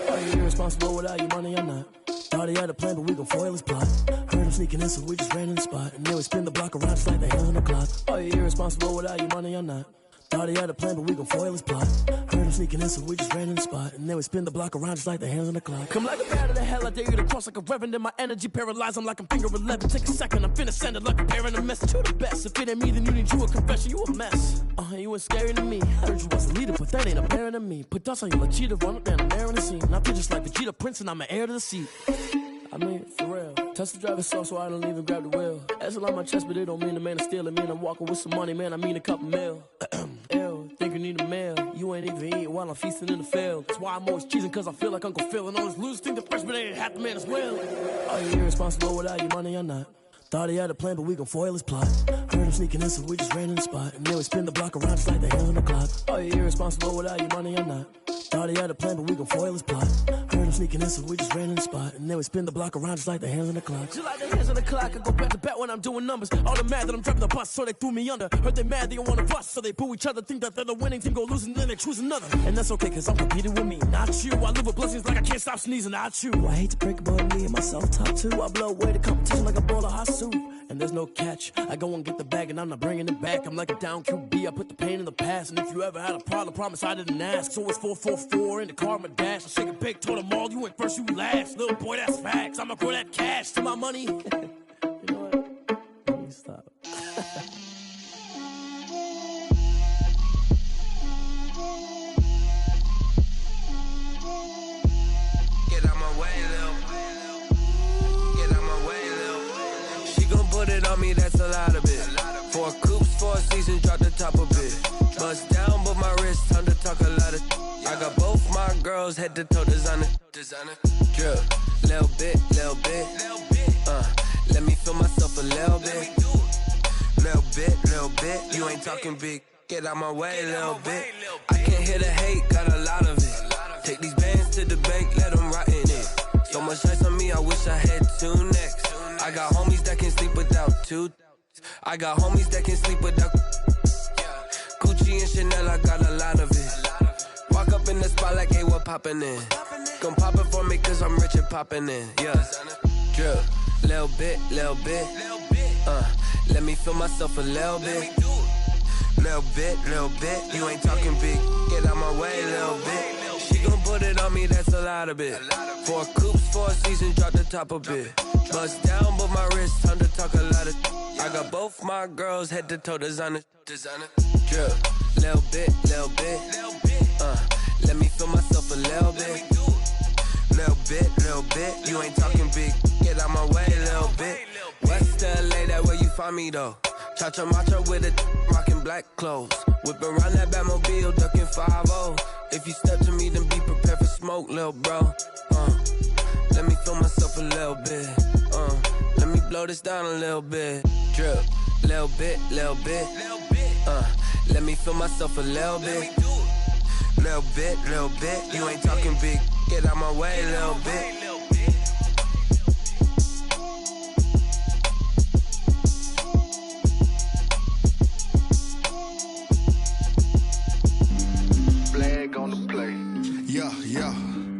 Are you irresponsible without your money or not? Thought he had a plan, but we gon' foil his plot. Heard him sneaking in, so we just ran in the spot. And then we spin the block around just like the hands on the clock. Are you irresponsible without your money or not? Thought he had a plan, but we gon' foil his plot. Heard him sneaking in, so we just ran in the spot. And then we spin the block around just like the hands on the clock. Come like a bat of the hell, I dare you to cross like a reverend. And my energy paralyzed, I'm like I'm finger 11. Take a second, I'm finna send it like a parent a message. You the best, if it ain't me, then you need you a confession. You a mess, you ain't scary to me. Heard you was a leader, but that ain't apparent to me. Put dust on you like cheetah, run up down the air in the scene. I feel just like Vegeta Prince, and I'm an heir to the seat. I mean, for real. Touch the driver's soft so I don't even grab the wheel. That's on my chest, but it don't mean the man is stealing. Mean I'm walking with some money, man, I mean a couple mil. Ew, think you need a meal. You ain't even eating while I'm feasting in the field. That's why I'm always cheesing, cause I feel like Uncle Phil. And all those losers think the freshman ain't half the man as well. Are you irresponsible without your money or not? Thought he had a plan, but we gon' foil his plot. Heard him sneaking in, so we just ran in the spot. And then we spin the block around just like the hands on the clock. Are you irresponsible without your money or not? Thought he had a plan, but we gon' foil his plot. Heard him sneaking in, so we just ran in the spot. And then we spin the block around just like the hands on the clock. Just like the hands on the clock, I go back to back when I'm doing numbers. All the mad that I'm driving the bus, so they threw me under. Heard they mad, they don't wanna bust, so they boo each other. Think that they're the winning team, go losing, then they choose another. And that's okay, cause I'm competing with me, not you. I live with blessings like I can't stop sneezing, not you. I hate to break it, but me and myself top two. I blow away the competition like a bowl of hot soup. And there's no catch. I go and get the bag and I'm not bringing it back. I'm like a down QB, I put the pain in the past. And if you ever had a problem, promise I didn't ask. So it's 444 in the car, my dash. I shake a big, told them all, you went first, you last. Little boy, that's facts. I'ma grow that cash to my money. You know what? Let me stop. Get out my way, Lil. Get out my way, Lil. She gon' put put it on me, that's a lot of it. 4 coops, 4 seasons, drop the top a bit. Bust down, but my wrist, time to talk a lot of. I got both my girls head to toe designer. Drip, little bit. Let me feel myself a little bit. Little bit. You ain't talking big. Get out my way a little bit. I can't hear the hate, got a lot of it. Take these bands to the bank, let them rot in it. So much ice on me, I wish I had 2 necks. I got homies that can sleep without 2. I got homies that can sleep without Gucci and Chanel, I got a lot of it. Walk up in the spot like, hey, what poppin' in? Gon' pop it for me cause I'm rich and poppin' in. Yeah, drip, little bit. Let me feel myself a little bit. Little bit. You ain't talking big. Get out my way, little bit. She gon' put it on me, that's a lot of it. 4 coops, 4 seasons, drop the top a bit. Bust down, but my wrist, time to talk a lot of. I got both my girls head to toe designer. Drip, little bit. Let me feel myself a little bit. Little bit. You ain't talking big. Get out my way, little bit. West LA, that where you find me though. Cha-cha matcha with it, rockin' black clothes. Whip around that Batmobile, ducking 5-0. If you step to me, then be prepared for smoke, lil' bro. Let me feel myself a little bit. Let me blow this down a little bit. Drip, little bit. Let me feel myself a little bit. Little bit. You ain't talking big. Get out my way, little bit. Flag on the play. Yeah.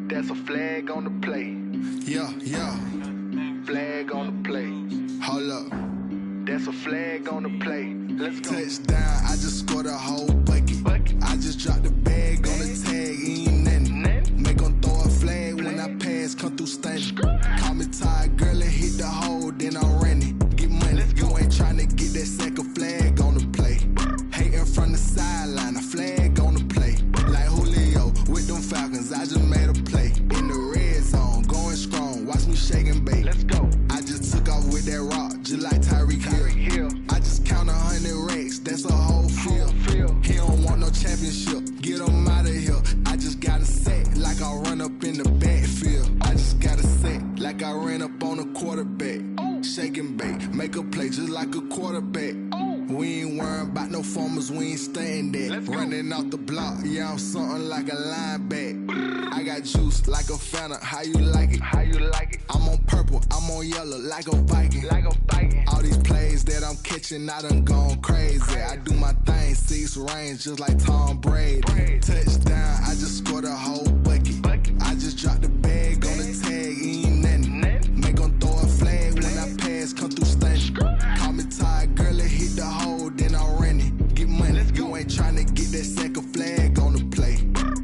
That's a flag on the play. Yeah. Flag on the play. Hold up. That's a flag on the play. Let's go. Touchdown, I just scored a whole bucket. I just dropped the bag on the tag, ain't nothing. Make 'em throw a flag when I pass, come through stunning. Call me tired, girl, and hit the hole, then I'm running. Get money, you ain't tryna get that second flag on the play. Hating from the sideline, a flag on the play. Like Julio with them Falcons, I just made a play. In the red zone, going strong, watch me shake and bake. Let's go. I just took off with that rock, just like Tyreek Hill. I just count 100 racks, that's a whole field. He don't want no championship, get him out of here. I just got a set, like I run up in the backfield. I just got a set, like I ran up on a quarterback. Shake and bake, make a play just like a quarterback. We ain't worrying about no formers, we ain't staying there. Running off the block, yeah, I'm something like a linebacker. I got juice like a Fanta, how you like it? I'm on purple, I'm on yellow, like a Viking. All these plays that I'm catching, I done gone crazy. I do my thing, 6 range, just like Tom Brady. Touchdown, I just scored a whole bucket. I just dropped the bag on the tag, ain't nothing. Make 'em throw a flag when I pass, come through stunning. Call me tired, girl, and hit the hole, then I'm running. Get money, you ain't tryna get that second flag on the play.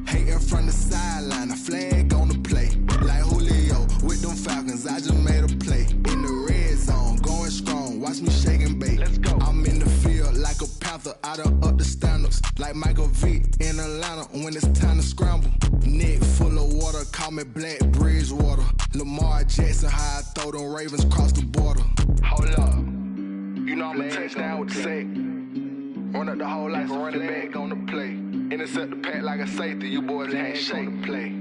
Hating from the sideline, a flag on the play. Like Julio with them Falcons, I just made a play. In the red zone, going strong, watch me shake and bake. I'm in the field like a Panther, I done up the standards. Like Michael Vick in Atlanta when it's time to scramble. Neck full of water, call me Black Bridgewater. Lamar Jackson, how I throw them Ravens cross the border. Hold up. You know I'm a touchdown with the sack. Run up the whole like a running back on the play. Intercept the pack like a safety. You boys ain't shake the play.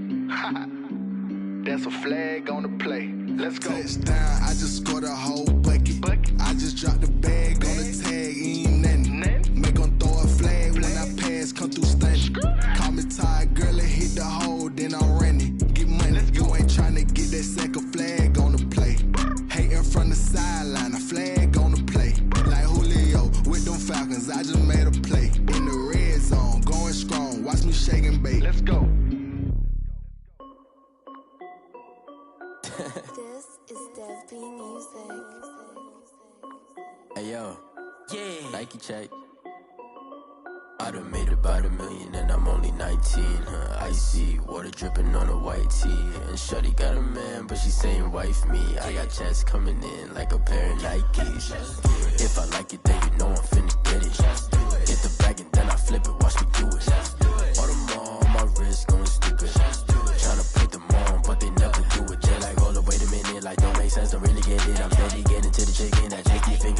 That's a flag on the play. Let's go. Touchdown, I just scored a whole bucket. I just dropped the bag on the tag, ain't nothing. Make 'em throw a flag when I pass, come through stunning. Call me tired, girl, and hit the hole, then I'm running. Get money, you ain't tryna get that second flag on the play. Hating from the sideline, a flag on the play. Like Julio with them Falcons, I just made a play. In the red zone, going strong, watch me shake and bake. Let's go. This is Dev B Music. Hey yo, Nike check. I done made about $1 million and I'm only 19. Icy water dripping on a white tee. And shorty got a man, but she saying wife me. I got checks coming in like a pair of Nikes. If I like it, then you know I'm finna get it. Get the bag and then I flip it, watch me do it. All them on my wrist going stupid. Tryna put them on, but they never do it. They're like, hold up, wait a minute, like don't make sense, don't really get it. I'm steady getting to the chicken, that chicky finger.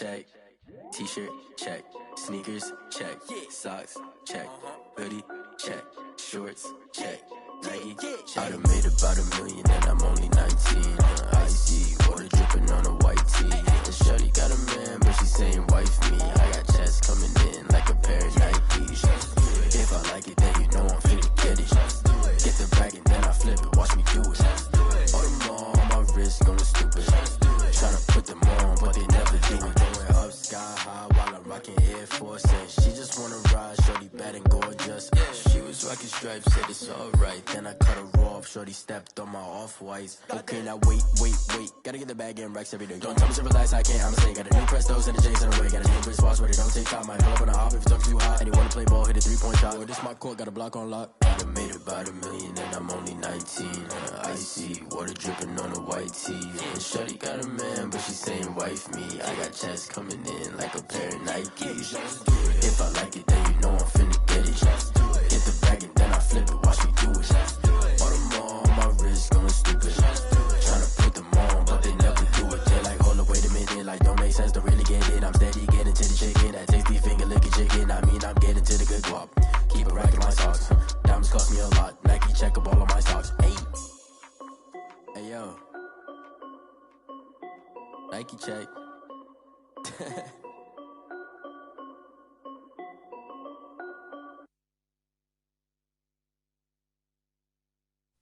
check. T-shirt, check. Sneakers, check. Socks, check. Hoodie, check. Shorts, check. Nike, check. I done made about $1 million and I'm only 19. Icy, water dripping on a white tee. And shorty got a man, but she saying wife me. I got chest coming in like a pair of Nikes. If I like it, then you know I'm finna get it. Get the bag and then I flip it, watch me do it. All them on my wrist going stupid. Tryna put them on, but they never do it. Going up sky high while I'm rocking Air Force. And she just wanna ride, shorty bad and gorgeous. She was rocking stripes, said it's alright. Then I cut her off, shorty stepped on my off-whites. Okay, now wait. Gotta get the bag and racks every day. Don't tell me to relax, I can't, I'm saying. Got a new Prestos and a J's in the way. Got a new Chris Fox where they don't take time. Might pull up on a hop if it's talking too hot. And you wanna play ball, hit a 3-point shot. Or this my court, got a block on lock. I done made about $1 million and I'm only 19. Icy, water dripping on a white tee. And shorty got a man, but she saying wife me. I got chest coming in like a pair of Nikes. If I like it, then you know I'm finna get it. Get the bag and then I flip it, watch me do it. All them on my wrist going stupid. Tryna put them on, but they never do it. They're like, hold up, wait a minute, like don't make sense to really get it. I'm steady getting to the chicken, that tasty finger licking chicken. I mean, I'm getting to the good guap. Keep it racking my socks. Diamonds cost me a lot. Nike check up all of my stocks. Hey yo, Nike check.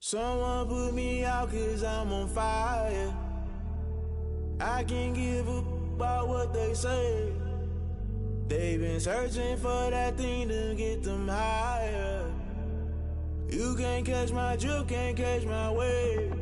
Someone put me out 'cause I'm on fire. I can't give a about what they say. They've been searching for that thing to get them higher. You can't catch my drift, can't catch my wave.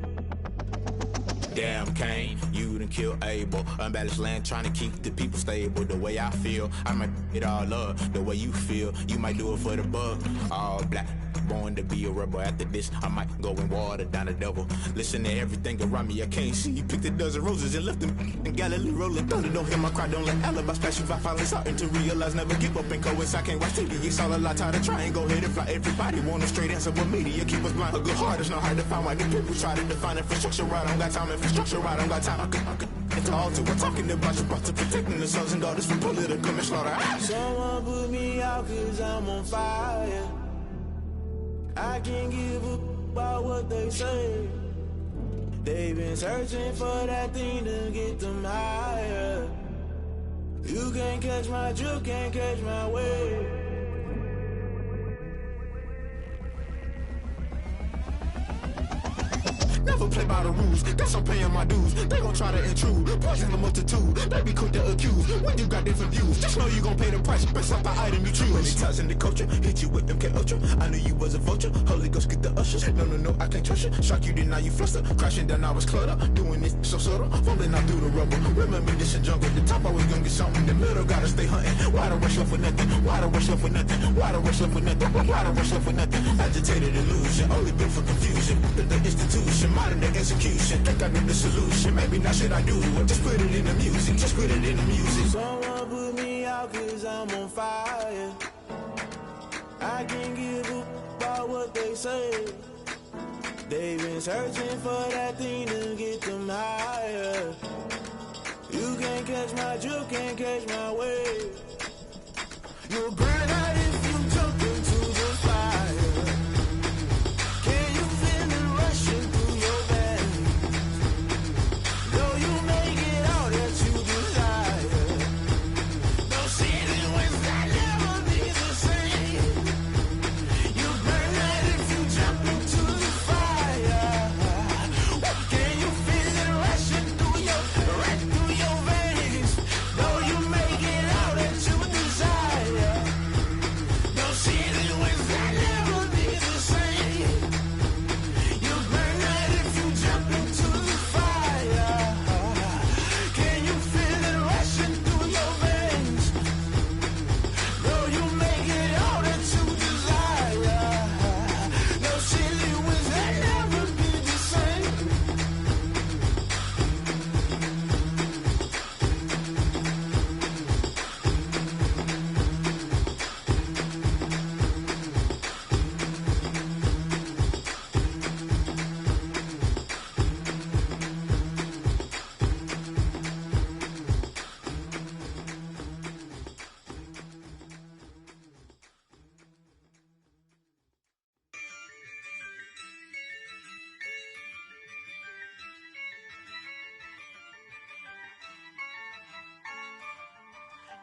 Damn, Kane, you done killed Abel. Unbalanced land, trying to keep the people stable. The way I feel, I might it all up. The way you feel, you might do it for the bug. All black, born to be a rebel. After this, I might go and water down the devil. Listen to everything around me, I can't see. Picked a dozen roses and left them in Galilee rolling thunder. Don't hear my cry, don't let alibis pass you. I finally starting to realize, never give up and coincide. I can't watch TV, it's all a lot. Tired of trying, go ahead and fly. Everybody want a straight answer, but media keep us blind. A good heart is not hard to find. Why the people try to define infrastructure right? I don't got time. Infrastructure right, I don't got time. I could it's all to we're talking about you, about to protecting the sons and daughters from political and slaughter. Someone put me out 'cause I'm on fire. I can't give a about what they say. They've been searching for that thing to get them higher. You can't catch my drift, can't catch my wave. Never play by the rules, guess I'm paying my dues. They gon' try to intrude, poison the multitude. They be quick to accuse, when you got different views. Just know you gon' pay the price, based off the item you choose. When it ties in the culture, hit you with MK Ultra. I knew you was a vulture, Holy Ghost get the ushers. No, I can't trust you. Shock you, then now you fluster. Crashing down, I was cluttered. Doing this so subtle, falling out through the rubble. Remember this in jungle, the top always gonna get something. In the middle, gotta stay hunting. Why the rush left with nothing? Why the rush left with nothing? Why the rush left with nothing? Why the rush left with nothing? Agitated illusion, only built for confusion. The institution, modern day execution. Think I know the solution. Maybe not should I do it? Just put it in the music. Just put it in the music. Someone put me out 'cause I'm on fire. I can't give a about what they say. They've been searching for that thing to get them higher. You can't catch my drift, can't catch my wave. You'll burn out if you jump into the fire. Can you feel it rushing through your veins? Though you make it all that you desire. No ceiling without never be the same. You burn out if you jump into the fire. Can you feel it rushing through your veins? Though you make it all that you desire.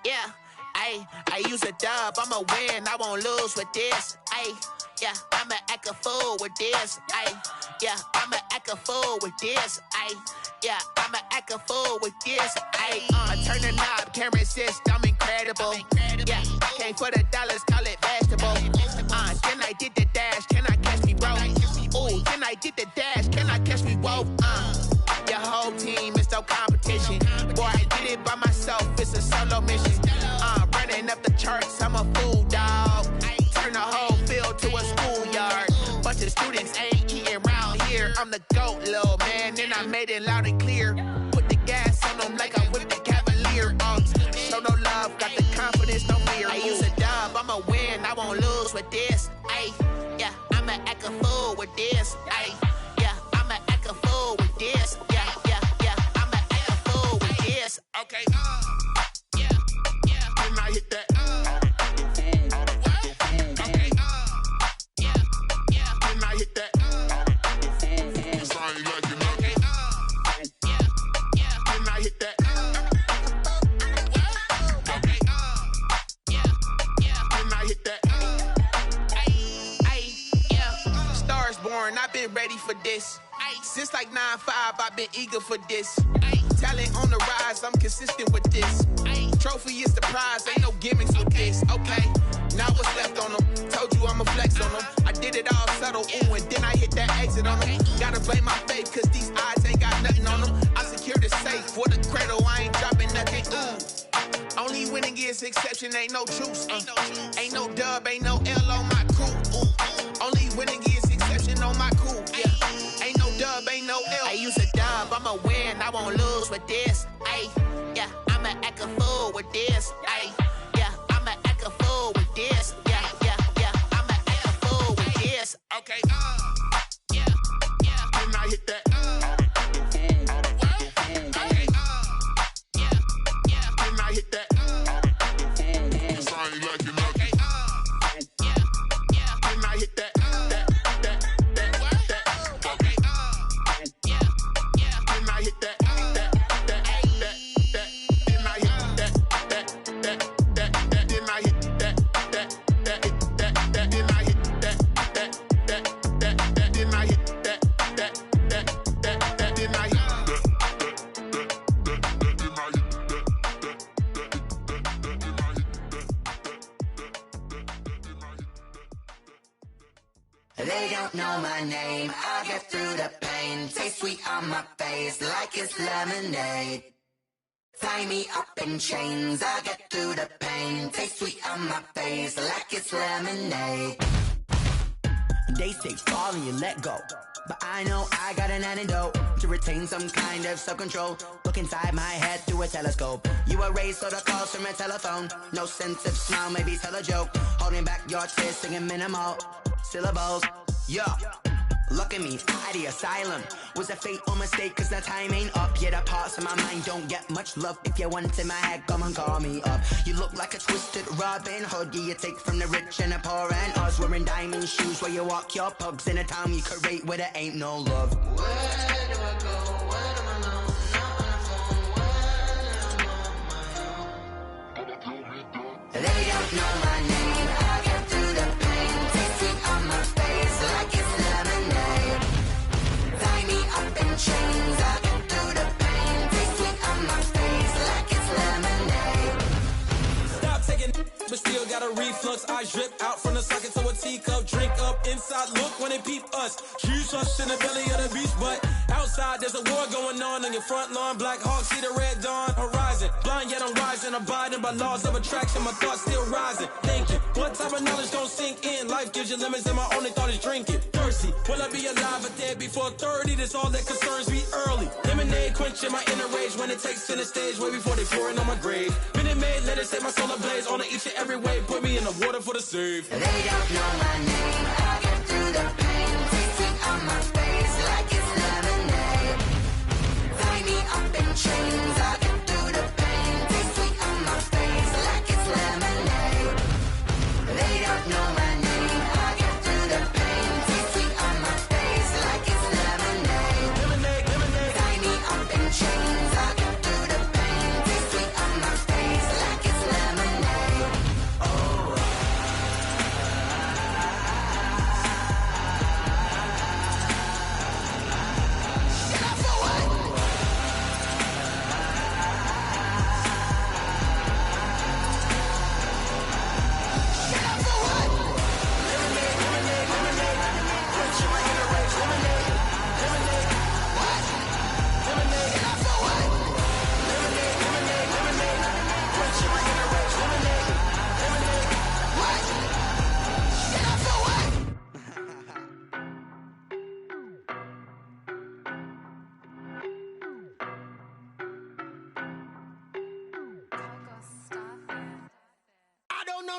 Yeah, I use a dub, I'ma win, I won't lose with this. Yeah, I'ma act a fool with this. Yeah, I'ma act a fool with this. Yeah, I'ma act a fool with this. Turn the knob, camera assist, I'm incredible. Yeah, came for the dollars, call it vegetable. Then I did the dash, can I catch me, bro? Ooh, then I did the dash, can I catch me, whoa? Your whole team is no competition. Boy, I did it by myself, it's a solo mission. Running up the charts, I'm a fool, dog. Turn the whole field to a schoolyard. Bunch of students ain't eating round here. I'm the GOAT, little man, and I made it loud and clear. Put the gas on them like I whipped the Cavalier. Show no love, got the confidence, no fear. I use a dub, I'ma win, I won't lose with this. Yeah, I'ma act a fool with this. Yeah, I'ma act a fool with this. Yeah, I'ma act a fool with this. Okay, yeah, can I hit that? Okay, yeah, can I hit that? Cause I ain't like it. Okay, yeah, can I hit that? Okay, yeah, can I hit that? Yeah, Stars born, I've been ready for this. Since like 9-5, I've been eager for this. Talent on the rise, I'm consistent with this. Trophy is the prize, ain't no gimmicks with this. Okay, now what's left on them? Told you I'ma flex on them. I did it all subtle, ooh, and then I hit that exit on them. Gotta blame my faith, cause these odds ain't got nothing on them. I secured the safe for the cradle, I ain't dropping nothing, ooh. Only winning is exception, ain't no truce. Ain't no dub, ain't no L on my crew. Ooh. Only winning is exception on my crew, yeah. Ain't no dub, ain't no L. I use a dub, I'ma win, I won't lose with this. Yeah, I'ma act a fool with this. Yeah, I'ma act a fool with this. Yeah, I'ma act a fool with this. Okay, yeah, can I hit that? Okay, yeah, can I hit that? Cause I ain't like it. Okay, yeah, can I hit that? Okay, yeah, can I hit that? They don't know my name, I get through the pain. Taste sweet on my face like it's lemonade. Tie me up in chains, I get through the pain. Taste sweet on my face like it's lemonade. They say fall and you let go, but I know I got an antidote to retain some kind of self-control. Look inside my head through a telescope. You erase all the calls from a telephone. No sense of smile, maybe tell a joke. Holding back your tears, singing minimal syllables. Yeah, look at me, out the asylum. Was a fate or mistake, cause the time ain't up. Yeah, the parts of my mind don't get much love. If you want in my head, come and call me up. You look like a twisted Robin Hood. Yeah, you take from the rich and the poor and us. Wearing diamond shoes where you walk your pugs in a town you create where there ain't no love. Where do I go? When am I alone? Not on my own. They don't know my name. I get through the pain. Taste sweet on my face like it's lemonade. Tie me up in chains. I get through the pain. Taste sweet on my face like it's lemonade. Stop taking, but still got a reflux. I drip out from the socket to a teacup. Drink up inside, look when they peep us. Juice us in the belly of the beast, but outside there's a war going on your front lawn. Black Hawk, see the red dawn horizon. Blind yet I'm rising, abiding by laws of attraction. My thoughts still rising, thinking what type of knowledge don't sink in? Life gives you limits and my only thought is drinking. Thirsty, will I be alive or dead before 30? That's all that concerns me early. Lemonade quenching my inner rage when it takes to the stage way before they pour it on my grave. Minute Maid, let it set my soul ablaze on each and every way. Put me in the water for the save. They don't know my name. I get through the pain. Taste sweet on my face like it's lemonade. Tie me up in chains. I get through the pain. Taste sweet on my face like it's lemonade. They don't know my name. I get through the pain. Taste sweet on my face like it's lemonade. Tie me up in chains. I get through the pain. Taste sweet on my face like it's lemonade.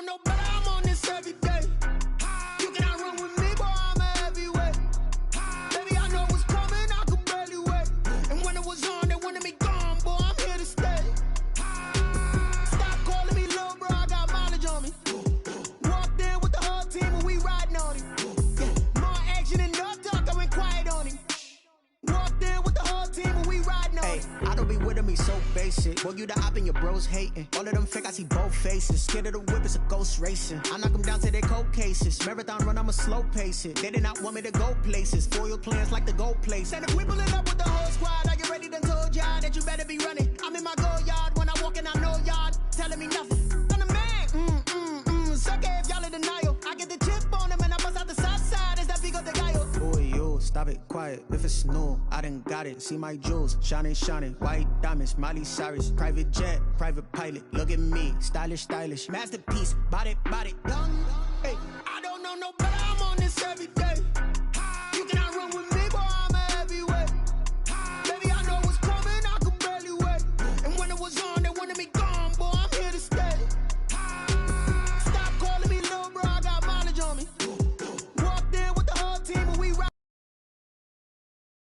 know no better, I'm on this every day. You cannot run with me, boy, I'm a heavyweight. Baby, I know what's coming, I could barely wait. And when it was on, they wanted me gone, boy, I'm here to stay. Stop calling me little bro, I got mileage on me. Walked in with the whole team and we riding on him. More action and no talk, I went quiet on him. Walked in with the whole team and we riding on him. I don't be with me so basic. Boy, you the op and your bros hating. All of them fake, I see both faces. Scared of the whip, it's a ghost racing. I knock them down to their cold cases. Marathon run, I'ma slow pace it. They did not want me to go places. Foil plans like the gold place. And if we pulling up with the whole squad, I get ready to told y'all that you better be running. I'm in my go yard. When I walk in, I know y'all telling me nothing. I'm the man. Suck it if y'all in denial. I get the chip on them and I bust out the south side. Is that big of the guy? Boy, you, stop it, quiet. If it's new, I done got it. See my jewels, shining, white diamonds, Miley Cyrus, private jet, private pilot. Look at me, stylish, masterpiece, body, young. Hey,